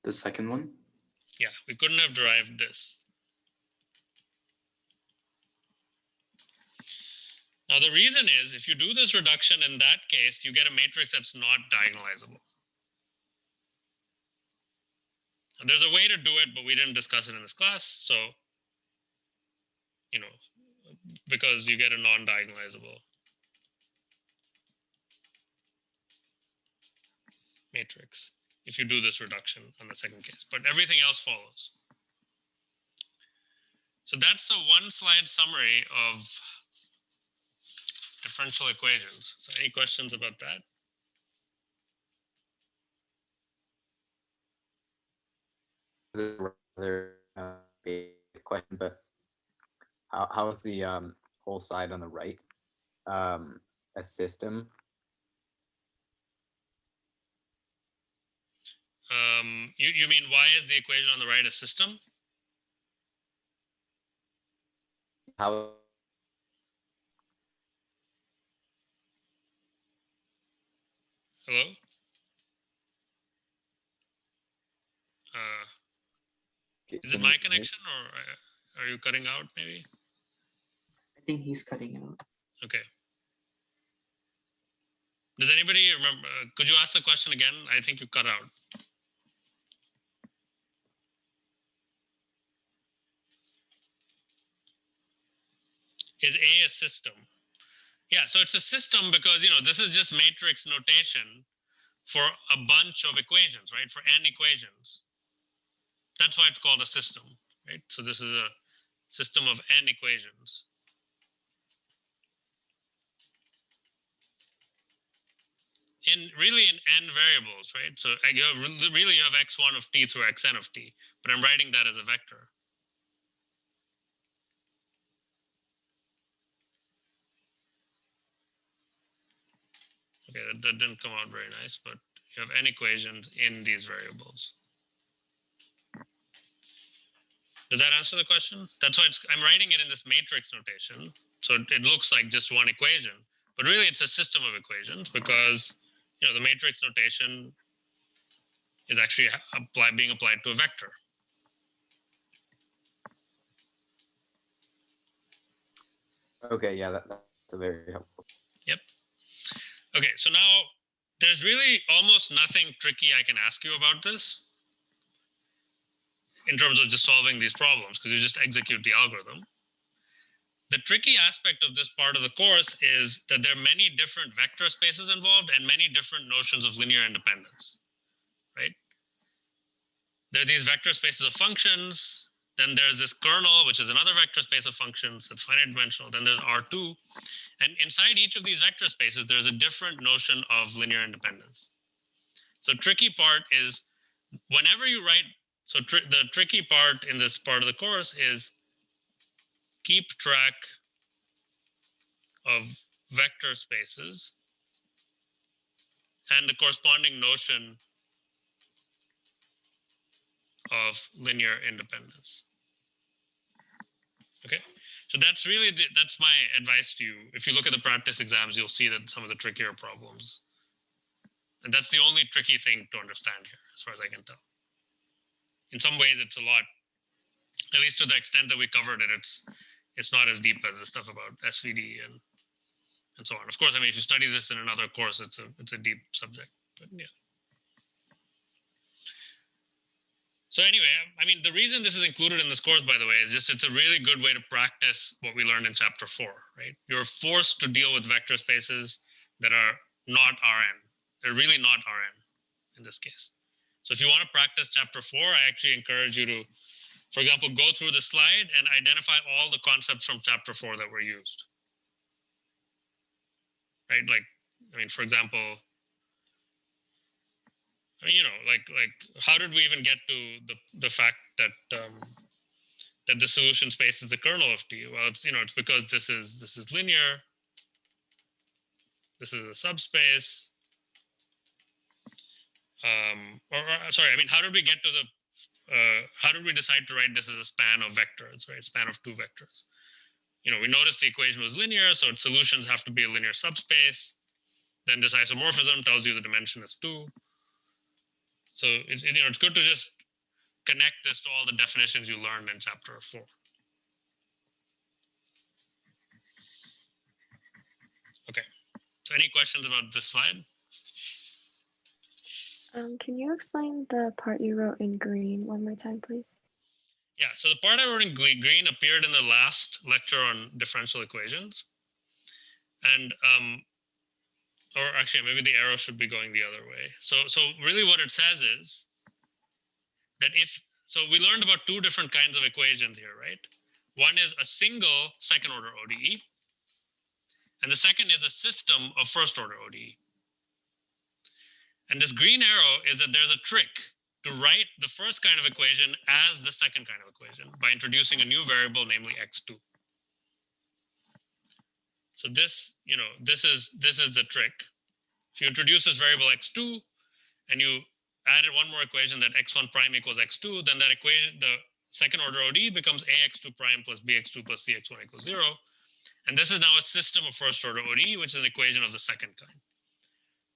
The second one? Yeah, we couldn't have derived this. Now, the reason is, if you do this reduction in that case, you get a matrix that's not diagonalizable. And there's a way to do it, but we didn't discuss it in this class. So, because you get a non-diagonalizable matrix. if you do this reduction on the second case, but everything else follows. So that's a one-slide summary of differential equations. So any questions about that? Rather basic question, but how's the whole side on the right a system? You mean why is the equation on the right a system? How Hello? Is it my connection or are you cutting out maybe? I think he's cutting out. Okay. Does anybody remember? Could you ask the question again? I think you cut out. Is A a system? Yeah, so it's a system because, this is just matrix notation for a bunch of equations, right? For n equations. That's why it's called a system, right? So this is a system of n equations. Really in n variables, right? So you have x1 of t through xn of t, but I'm writing that as a vector. Okay, that didn't come out very nice, but you have n equations in these variables. Does that answer the question? That's why I'm writing it in this matrix notation. So it looks like just one equation, but really it's a system of equations because the matrix notation is actually being applied to a vector. Okay, yeah, that's a very helpful. Yep. Okay, so now there's really almost nothing tricky I can ask you about this in terms of just solving these problems because you just execute the algorithm. The tricky aspect of this part of the course is that there are many different vector spaces involved and many different notions of linear independence, right? There are these vector spaces of functions. Then there's this kernel, which is another vector space of functions that's finite dimensional. Then there's R2. And inside each of these vector spaces, there's a different notion of linear independence. So tricky part is whenever you write, so the tricky part in this part of the course is keep track of vector spaces and the corresponding notion of linear independence. Okay, so that's really that's my advice to you. If you look at the practice exams, you'll see that some of the trickier problems, and that's the only tricky thing to understand here, as far as I can tell. In some ways, it's a lot, at least to the extent that we covered it. It's not as deep as the stuff about SVD and so on. Of course, I mean, if you study this in another course, it's a deep subject. But yeah. So anyway, I mean, the reason this is included in this course, by the way, is just it's a really good way to practice what we learned in chapter 4, right? You're forced to deal with vector spaces that are not Rn. They're really not Rn in this case. So if you want to practice chapter 4, I actually encourage you to, for example, go through the slide and identify all the concepts from chapter 4 that were used. Right? Like, I mean, for example, I mean, like how did we even get to the fact that that the solution space is the kernel of T? Well, it's it's because this is linear. This is a subspace. Sorry, I mean, how did we get to the how did we decide to write this as a span of vectors, right? Span of two vectors. We noticed the equation was linear, so its solutions have to be a linear subspace. Then this isomorphism tells you the dimension is 2. So it's good to just connect this to all the definitions you learned in chapter 4. Okay. So any questions about this slide? Can you explain the part you wrote in green one more time, please? Yeah, so the part I wrote in green appeared in the last lecture on differential equations. And or actually maybe the arrow should be going the other way. So really what it says is that so we learned about two different kinds of equations here, right? One is a single second order ODE, and the second is a system of first order ODE. And this green arrow is that there's a trick to write the first kind of equation as the second kind of equation by introducing a new variable, namely x2. So this, this is the trick. If you introduce this variable x2 and you added one more equation that x1 prime equals x2, then that equation, the second order ODE becomes ax2 prime plus bx2 plus cx1 equals 0. And this is now a system of first order ODE, which is an equation of the second kind.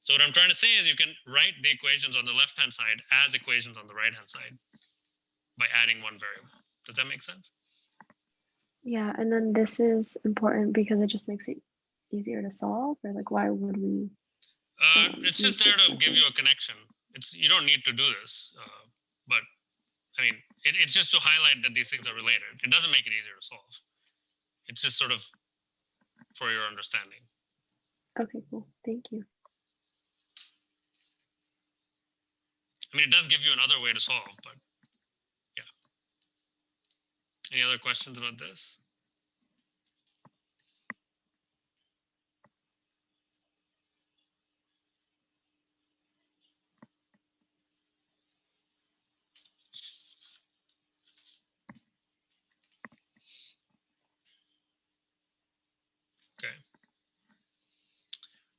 So what I'm trying to say is you can write the equations on the left-hand side as equations on the right-hand side by adding one variable. Does that make sense? Yeah, and then this is important because it just makes it easier to solve, or like why would we? It's just there to give you a connection. You don't need to do this, but I mean, it's just to highlight that these things are related. It doesn't make it easier to solve. It's just sort of for your understanding. Okay, cool. Thank you. I mean, it does give you another way to solve, but yeah. Any other questions about this? Okay.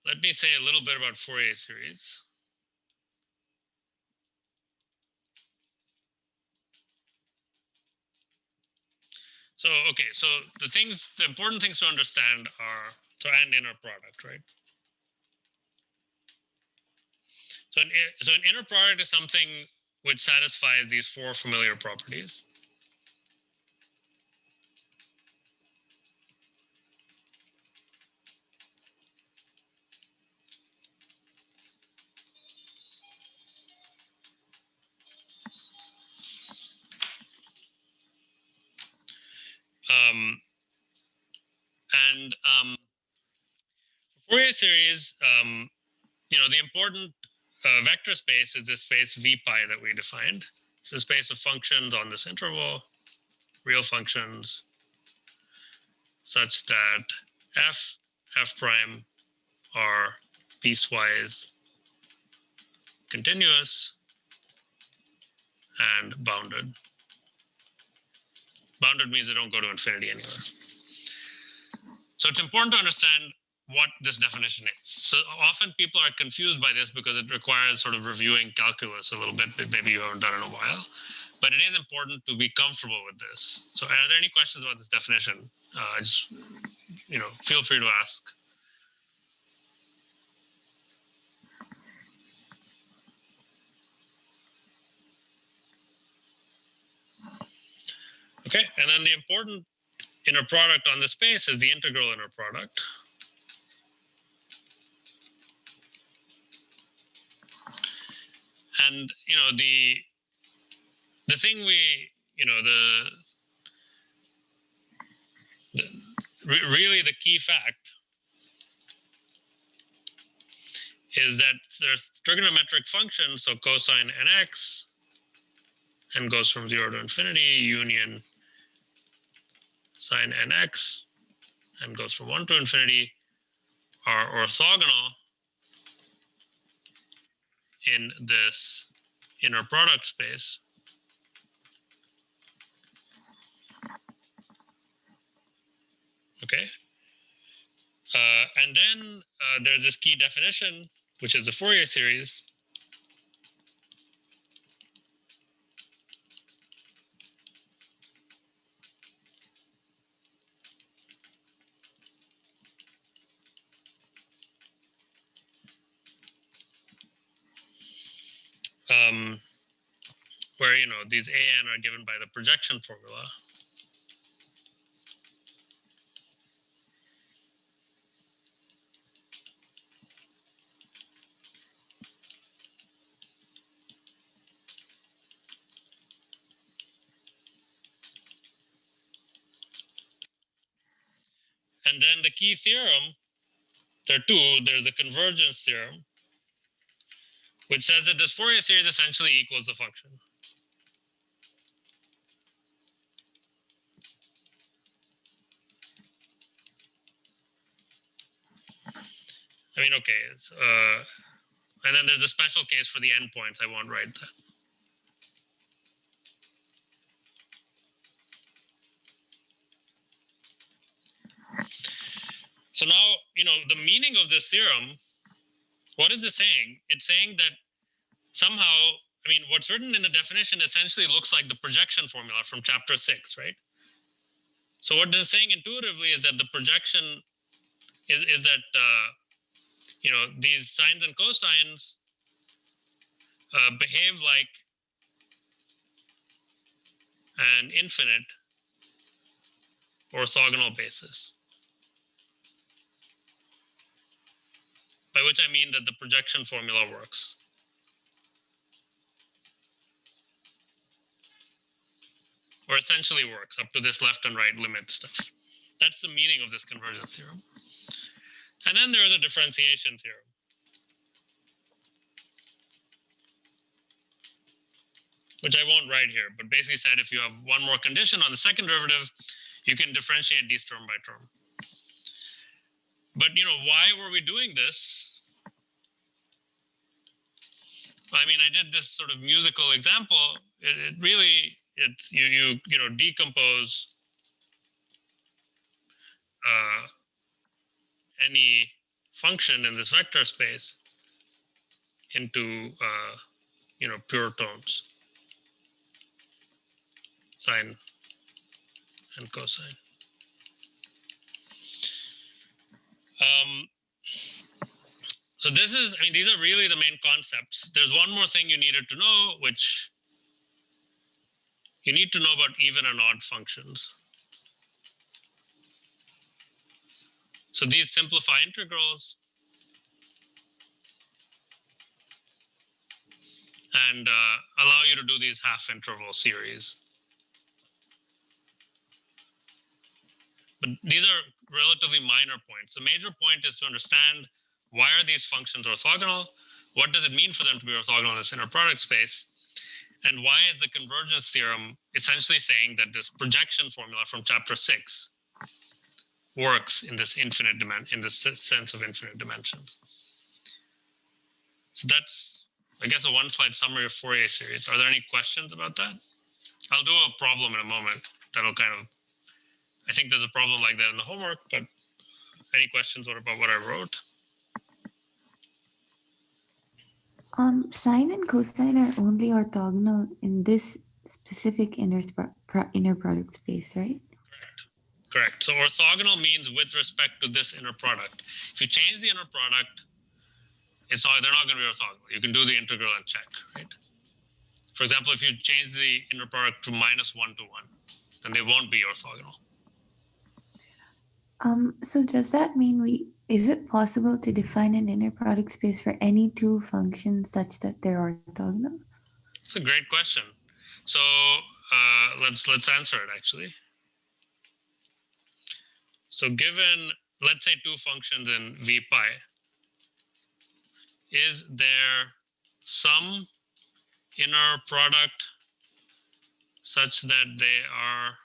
Let me say a little bit about Fourier series. So, okay, so the important things to understand are, and inner product, right? So an inner product is something which satisfies these four familiar properties. Fourier series, the important vector space is this space V pi that we defined. It's a space of functions on this interval, real functions, such that f prime are piecewise continuous and bounded. Bounded means they don't go to infinity anywhere. So it's important to understand what this definition is. So often people are confused by this because it requires sort of reviewing calculus a little bit that maybe you haven't done in a while. But it is important to be comfortable with this. So are there any questions about this definition? Just, feel free to ask. Okay, and then the important inner product on this space is the integral inner product. And the thing really the key fact is that there's trigonometric functions, so cosine nx, and goes from 0 to infinity, union sine nx, and goes from 1 to infinity, are orthogonal in this inner product space. Okay. And then there's this key definition, which is the Fourier series. Where these an are given by the projection formula. And then the key theorem there are two. There's the convergence theorem, which says that this Fourier series essentially equals the function. I mean, okay. And then there's a special case for the endpoints. I won't write that. So now, the meaning of this theorem, what is this saying? It's saying that somehow, I mean, what's written in the definition essentially looks like the projection formula from chapter 6, right? So what this is saying intuitively is that the projection is that, these sines and cosines behave like an infinite orthogonal basis. By which I mean that the projection formula works. Or essentially works up to this left and right limit stuff. That's the meaning of this convergence theorem. And then there is a differentiation theorem. Which I won't write here, but basically said if you have one more condition on the second derivative, you can differentiate these term by term. But why were we doing this? I mean, I did this sort of musical example. It really, it's you decompose any function in this vector space into pure tones, sine and cosine. So this is, I mean, these are really the main concepts. There's one more thing you needed to know, which you need to know about even and odd functions. So these simplify integrals and allow you to do these half interval series. But these are relatively minor points. The major point is to understand why are these functions orthogonal? What does it mean for them to be orthogonal in this inner product space? And why is the convergence theorem essentially saying that this projection formula from chapter 6 works in this infinite in this sense of infinite dimensions? So that's, I guess, a one-slide summary of Fourier series. Are there any questions about that? I'll do a problem in a moment that'll kind of, I think there's a problem like that in the homework, but any questions about what I wrote? Sine and cosine are only orthogonal in this specific inner product space, right? Correct. So orthogonal means with respect to this inner product. If you change the inner product, they're not going to be orthogonal. You can do the integral and check, right? For example, if you change the inner product to -1 to 1, then they won't be orthogonal. So does that mean is it possible to define an inner product space for any two functions such that they're orthogonal? It's a great question. So let's answer it actually. So given, let's say, two functions in V pi, is there some inner product such that they are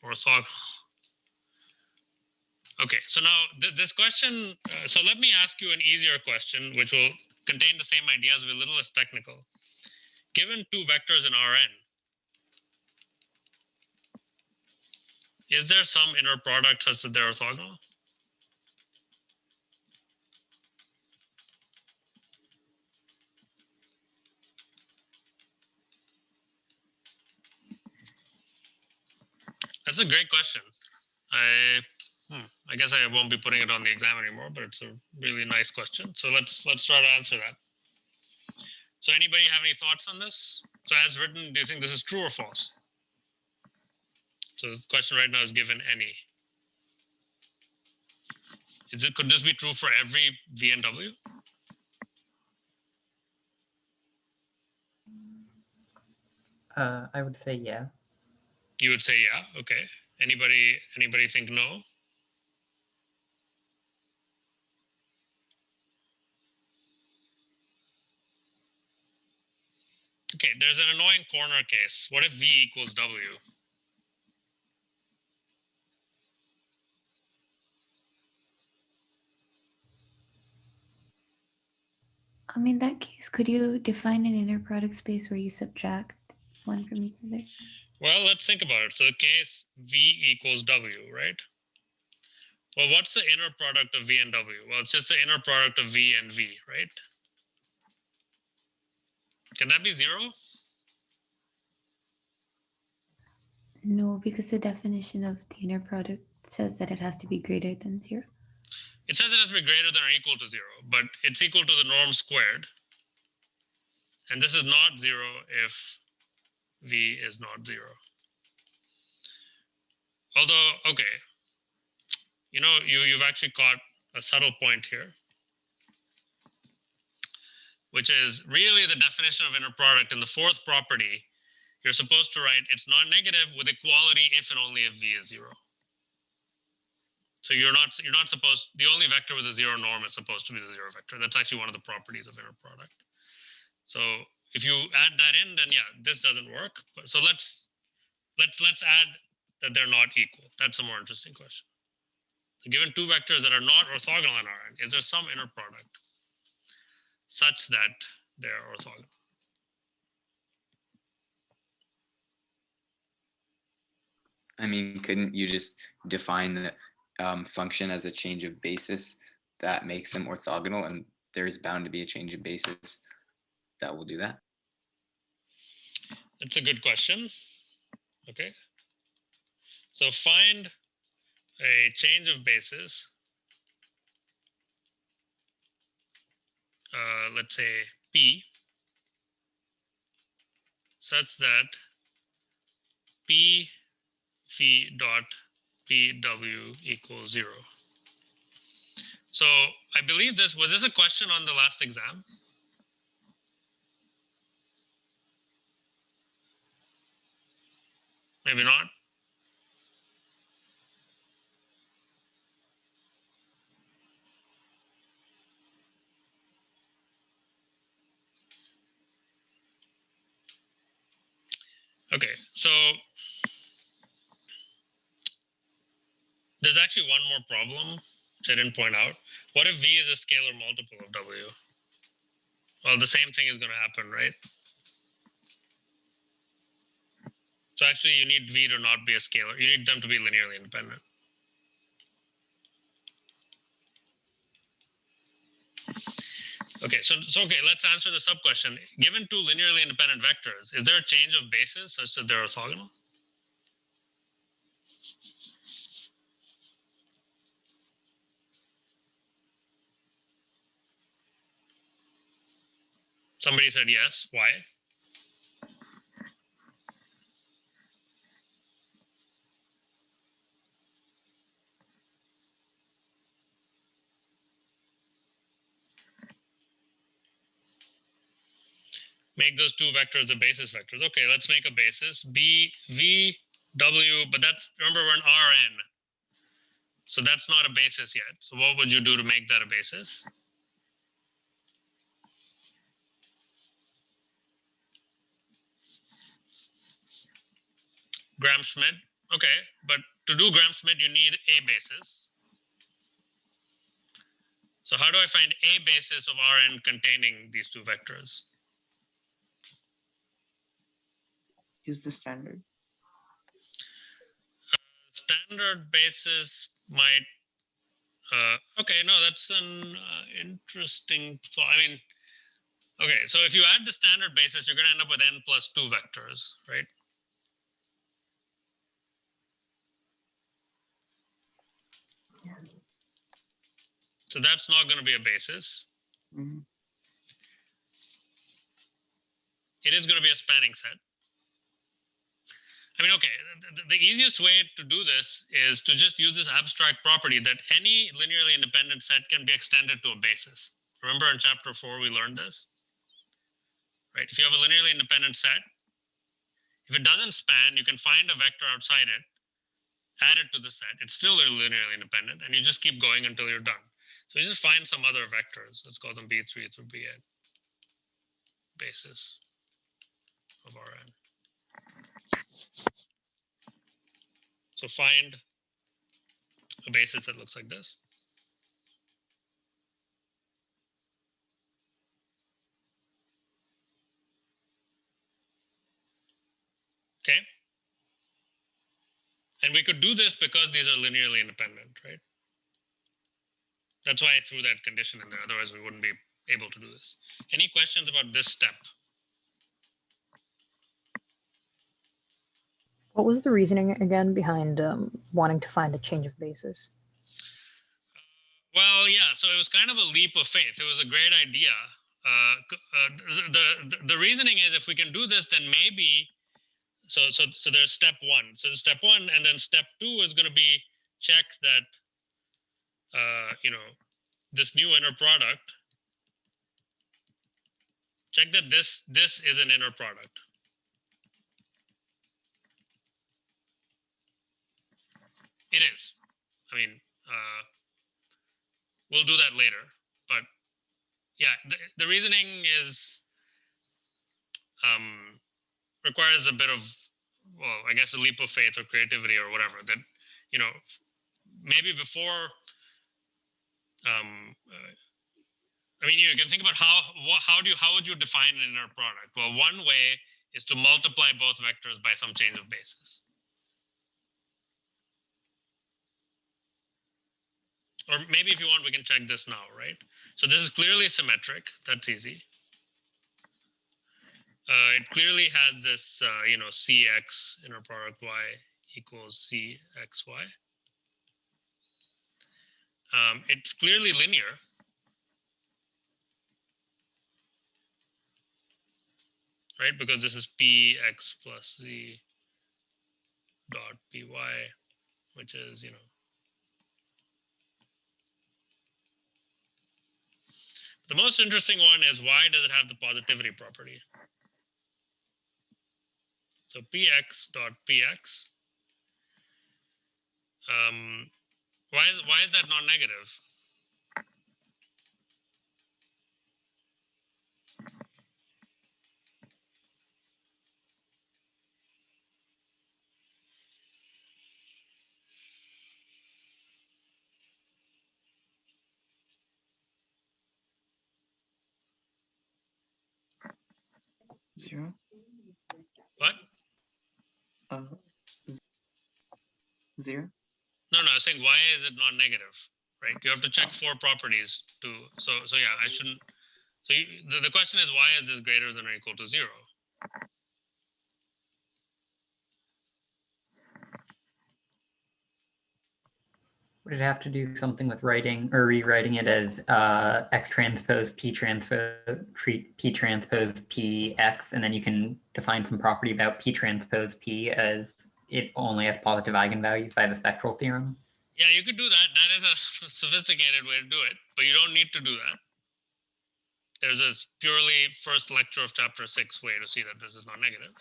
orthogonal? Okay, so now this question, so let me ask you an easier question, which will contain the same ideas, but a little less technical. Given two vectors in Rn, is there some inner product such that they're orthogonal? That's a great question. I guess I won't be putting it on the exam anymore, but it's a really nice question. So let's try to answer that. So anybody have any thoughts on this? So as written, do you think this is true or false? So this question right now is given any. Could this be true for every V and W? I would say yeah. You would say yeah. Okay. Anybody think no? there's an annoying corner case. What if V equals W? In that case, could you define an inner product space where you subtract one from each other? Well, let's think about it. So the case V equals W, right? Well, what's the inner product of V and W? Well, it's just the inner product of V and V, right? Can that be 0? No, because the definition of the inner product says that it has to be greater than 0. It says it has to be greater than or equal to 0, but it's equal to the norm squared. And this is not 0 if V is not 0. Although, okay, you know, you've actually caught a subtle point here, which is really the definition of inner product. In the fourth property, you're supposed to write it's not negative with equality if and only if V is 0. So you're not supposed, the only vector with a 0 norm is supposed to be the 0 vector. That's actually one of the properties of inner product. So if you add that in, then yeah, this doesn't work. So let's add that they're not equal. That's a more interesting question. So given two vectors that are not orthogonal in Rn, is there some inner product such that they're orthogonal? I mean, couldn't you just define the function as a change of basis that makes them orthogonal, and there's bound to be a change of basis that will do that? That's a good question. Okay. So find a change of basis. Let's say P, such that P phi dot PW equals 0. So I believe this was a question on the last exam? Maybe not. Okay, so there's actually one more problem which I didn't point out. What if V is a scalar multiple of W? Well, the same thing is going to happen, right? So actually you need V to not be a scalar. You need them to be linearly independent. Okay, so okay, let's answer the sub-question. Given two linearly independent vectors, is there a change of basis such that they're orthogonal? Somebody said yes. Why? Make those two vectors the basis vectors. Okay, let's make a basis. B, V, W, but that's, remember, we're in Rn. So that's not a basis yet. So what would you do to make that a basis? Gram-Schmidt. Okay, but to do Gram-Schmidt, you need a basis. So how do I find a basis of Rn containing these two vectors? Use the standard. Standard basis might, okay, no, that's an interesting thought. I mean, okay, so if you add the standard basis, you're going to end up with n plus 2 vectors, right? So that's not going to be a basis. Mhm. It is going to be a spanning set. I mean, okay, the easiest way to do this is to just use this abstract property that any linearly independent set can be extended to a basis. Remember in chapter 4, we learned this, right? If you have a linearly independent set, if it doesn't span, you can find a vector outside it, add it to the set. It's still linearly independent, and you just keep going until you're done. So you just find some other vectors. Let's call them B3 through Bn. Basis of Rn. So find a basis that looks like this. Okay. And we could do this because these are linearly independent, right? That's why I threw that condition in there. Otherwise, we wouldn't be able to do this. Any questions about this step? What was the reasoning again behind wanting to find a change of basis? Well, yeah. So it was kind of a leap of faith. It was a great idea. The reasoning is if we can do this, then maybe. So there's step one. So there's step one, and then step two is going to be check that this new inner product. Check that this is an inner product. It is. I mean, we'll do that later. But yeah, the reasoning is requires a bit of, well, I guess a leap of faith or creativity or whatever. That maybe before. I mean, you can think about how would you define an inner product? Well, one way is to multiply both vectors by some change of basis. Or maybe if you want, we can check this now, right? So this is clearly symmetric. That's easy. It clearly has this, Cx inner product y equals Cxy. It's clearly linear. Right, because this is px plus z dot py, which is, the most interesting one is why does it have the positivity property? So px dot px. Why is that non-negative? Zero. What? Zero. No, I was saying why is it non-negative? Right? You have to check four properties to. So yeah, I shouldn't. So the question is why is this greater than or equal to 0? Would it have to do something with writing or rewriting it as x transpose p transpose px, and then you can define some property about p transpose p as it only has positive eigenvalues by the spectral theorem? Yeah, you could do that. That is a sophisticated way to do it, but you don't need to do that. There's a purely first lecture of chapter 6 way to see that this is not negative.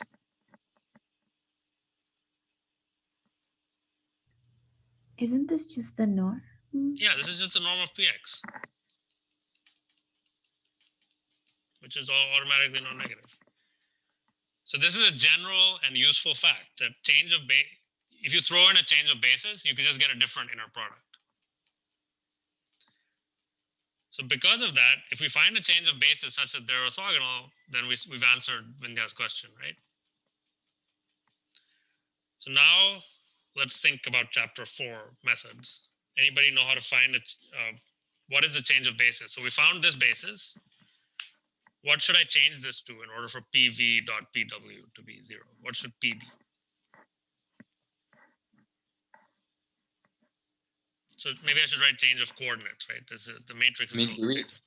Isn't this just the norm? Yeah, this is just the norm of px, which is all automatically non-negative. So this is a general and useful fact that change of base, if you throw in a change of basis, you can just get a different inner product. So because of that, if we find a change of basis such that they're orthogonal, then we've answered Vindhya's question, right? So now let's think about chapter 4 methods. Anybody know how to find what is the change of basis? So we found this basis. What should I change this to in order for PV dot PW to be 0? What should P be? So maybe I should write change of coordinates, right? The matrix is called change of coordinates.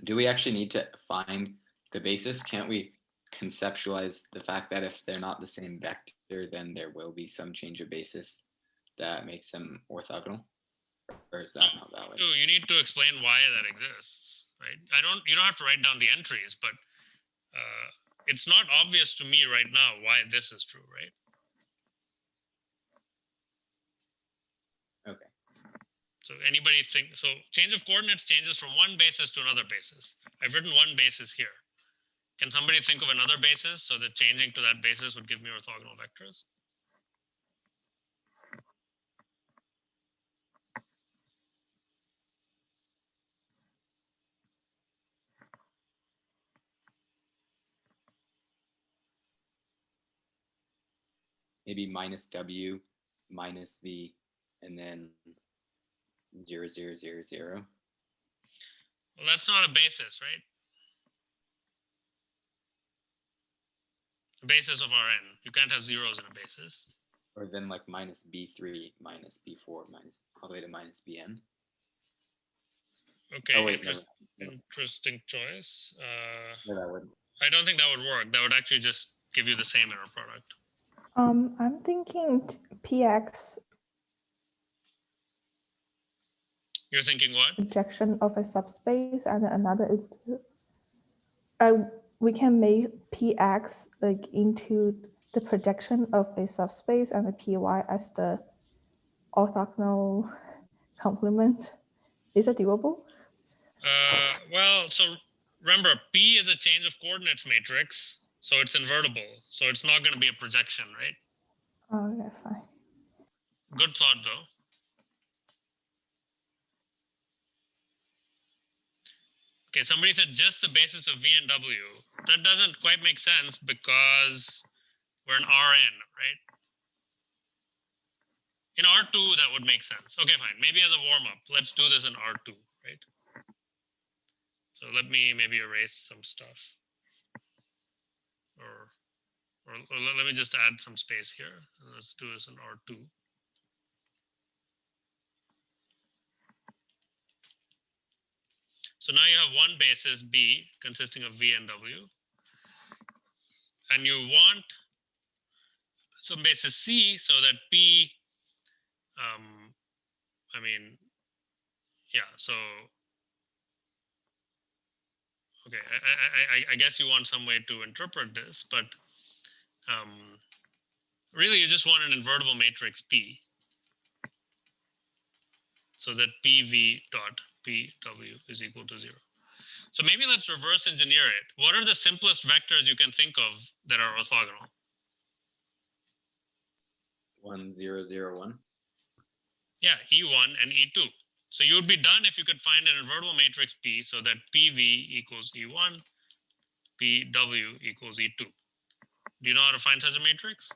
Do we actually need to find the basis? Can't we conceptualize the fact that if they're not the same vector, then there will be some change of basis that makes them orthogonal? Or is that not valid? You need to explain why that exists, right? You don't have to write down the entries, but it's not obvious to me right now why this is true, right? Okay. So anybody think, so change of coordinates changes from one basis to another basis. I've written one basis here. Can somebody think of another basis so that changing to that basis would give me orthogonal vectors? Maybe minus W, minus V, and then 0, 0, 0, 0. Well, that's not a basis, right? The basis of Rn. You can't have zeros in a basis. Or then like minus B3, minus B4, minus all the way to minus Bn. Okay, Oh, wait, no. interesting choice. No, that wouldn't. I don't think that would work. That would actually just give you the same inner product. I'm thinking px You're thinking what? projection of a subspace and another. We can make px like into the projection of a subspace and the py as the orthogonal complement. Is it doable? Well, so remember, P is a change of coordinates matrix, so it's invertible. So it's not going to be a projection, right? Oh, okay, fine. Good thought, though. Okay, somebody said just the basis of V and W. That doesn't quite make sense because we're in Rn, right? In R2, that would make sense. Okay, fine. Maybe as a warm-up, let's do this in R2, right? So let me maybe erase some stuff. Or let me just add some space here. Let's do this in R2. So now you have one basis B consisting of V and W. And you want some basis C so that P, I mean, yeah, so, okay, I guess you want some way to interpret this, but really you just want an invertible matrix P so that PV dot PW is equal to 0. So maybe let's reverse engineer it. What are the simplest vectors you can think of that are orthogonal? 1, 0, 0, 1. Yeah, E1 and E2. So you would be done if you could find an invertible matrix P so that PV equals E1, PW equals E2. Do you know how to find such a matrix?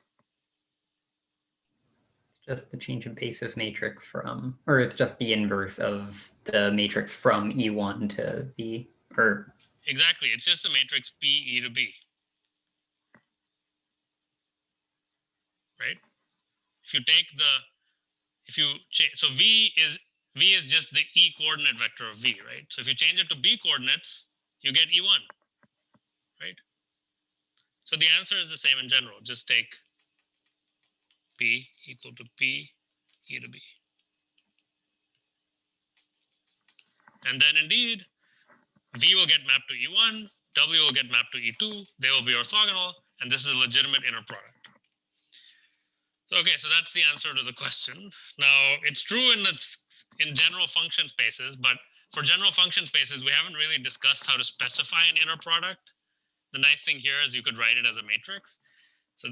It's just the change of basis matrix from, or it's just the inverse of the matrix from E1 to V, or Exactly. It's just a matrix P E to B. Right? If you take the, if you change, so V is just the E coordinate vector of V, right? So if you change it to B coordinates, you get E1, right? So the answer is the same in general. Just take P equal to P E to B. And then indeed, V will get mapped to E1, W will get mapped to E2, they will be orthogonal, and this is a legitimate inner product. So, okay, so that's the answer to the question. Now, it's true in general function spaces, but for general function spaces, we haven't really discussed how to specify an inner product. The nice thing here is you could write it as a matrix. So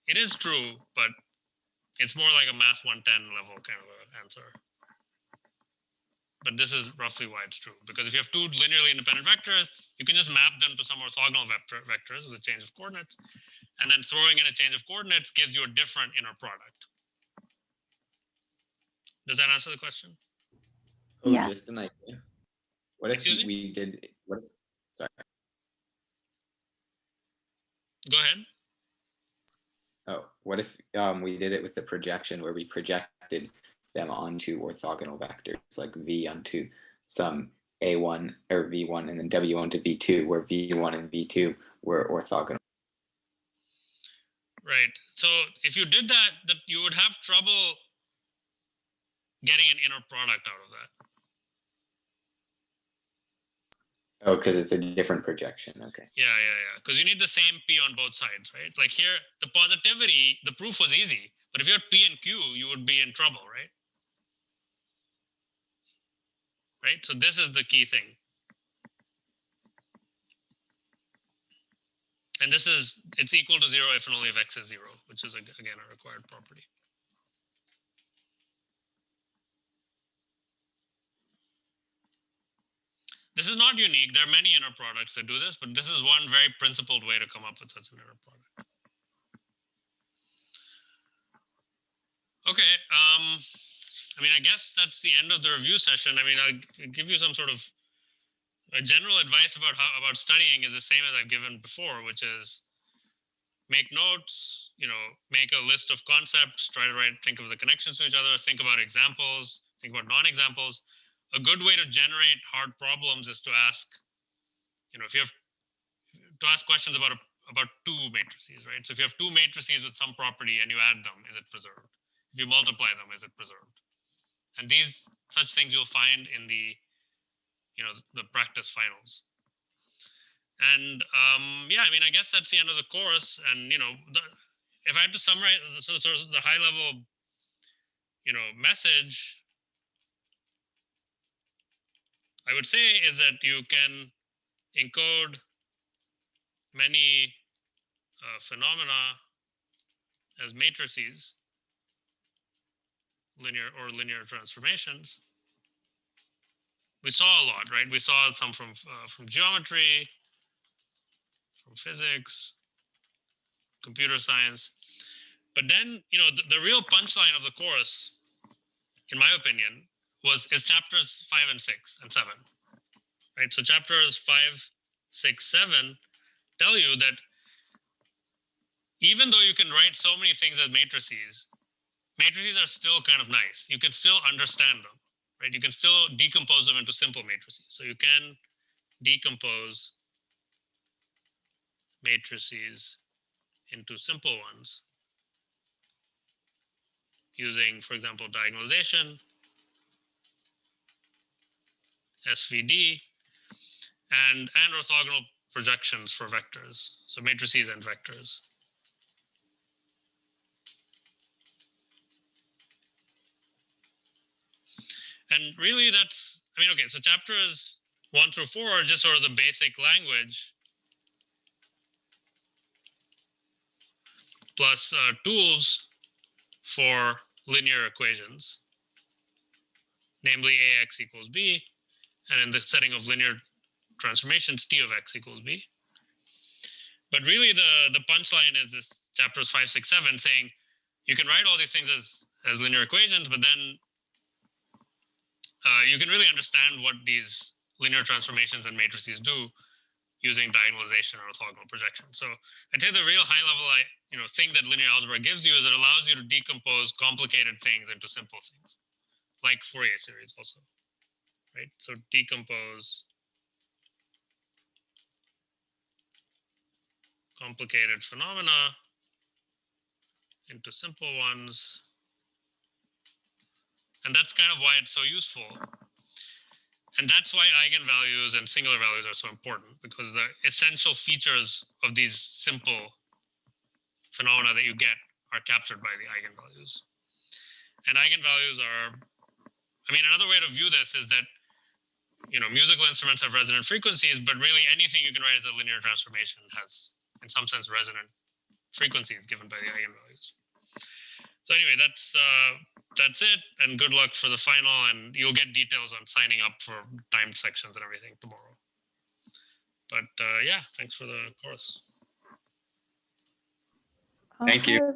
it is true, but it's more like a math 110 level kind of an answer. But this is roughly why it's true, because if you have two linearly independent vectors, you can just map them to some orthogonal vectors with a change of coordinates, and then throwing in a change of coordinates gives you a different inner product. Does that answer the question? Oh, Yeah. just an idea. What if Excuse me? we did, sorry. Go ahead. Oh, what if we did it with the projection where we projected them onto orthogonal vectors like V onto some A1 or V1 and then W1 to V2 where V1 and V2 were orthogonal. Right. So if you did that, you would have trouble getting an inner product out of that. Oh, because it's a different projection. Okay. Yeah. Because you need the same P on both sides, right? Like here, the positivity, the proof was easy, but if you had P and Q, you would be in trouble, right? Right. So this is the key thing. And it's equal to 0 if and only if x is 0, which is again a required property. This is not unique. There are many inner products that do this, but this is one very principled way to come up with such an inner product. Okay. I mean, I guess that's the end of the review session. I mean, I'll give you some sort of general advice about studying is the same as I've given before, which is make notes, make a list of concepts, try to think of the connections to each other, think about examples, think about non-examples. A good way to generate hard problems is to ask, if you have to ask questions about two matrices, right? So if you have two matrices with some property and you add them, is it preserved? If you multiply them, is it preserved? And such things you'll find in the practice finals. And yeah, I mean, I guess that's the end of the course. And if I had to summarize, so the high level, message, I would say is that you can encode many phenomena as matrices, linear transformations. We saw a lot, right? We saw some from geometry, from physics, computer science. But then, the real punchline of the course, in my opinion, is chapters 5 and 6 and 7, right? So chapters 5, 6, 7 tell you that even though you can write so many things as matrices, matrices are still kind of nice. You can still understand them, right? You can still decompose them into simple matrices. So you can decompose matrices into simple ones using, for example, diagonalization, SVD, and orthogonal projections for vectors, so matrices and vectors. And really that's, I mean, okay, so chapters 1 through 4 are just sort of the basic language plus tools for linear equations, namely ax equals b, and in the setting of linear transformations, t of x equals b. But really the punchline is this chapters 5, 6, 7 saying you can write all these things as linear equations, but then you can really understand what these linear transformations and matrices do using diagonalization or orthogonal projection. So I'd say the real high level thing that linear algebra gives you is it allows you to decompose complicated things into simple things, like Fourier series also, right? So decompose complicated phenomena into simple ones. And that's kind of why it's so useful. And that's why eigenvalues and singular values are so important, because the essential features of these simple phenomena that you get are captured by the eigenvalues. And eigenvalues are, I mean, another way to view this is that, musical instruments have resonant frequencies, but really anything you can write as a linear transformation has, in some sense, resonant frequencies given by the eigenvalues. So anyway, that's it, and good luck for the final, and you'll get details on signing up for timed sections and everything tomorrow. But yeah, thanks for the course. Thank you.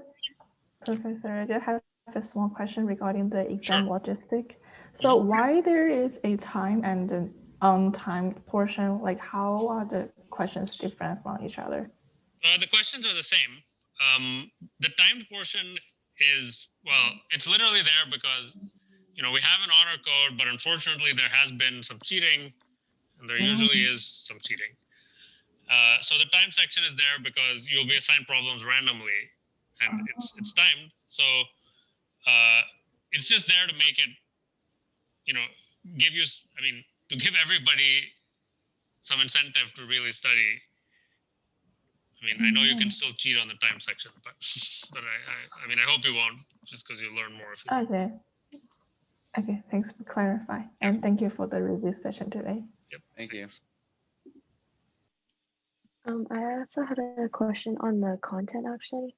Hi, Professor, I just have a small question regarding the exam Sure. logistic. So why there is a time and an untimed portion? Like how are the questions different from each other? The questions are the same. The timed portion is, well, it's literally there because, we have an honor code, but unfortunately there has been some cheating, and there usually is some cheating. So the time section is there because you'll be assigned problems randomly, and it's timed. So it's just there to make it, give you, I mean, to give everybody some incentive to really study. I mean, I know you can still cheat on the time section, but I mean, I hope you won't, just because you learn more if you. Okay. Okay, thanks for clarifying. And thank you for the review session today. Yep. Thank you. I also had a question on the content actually.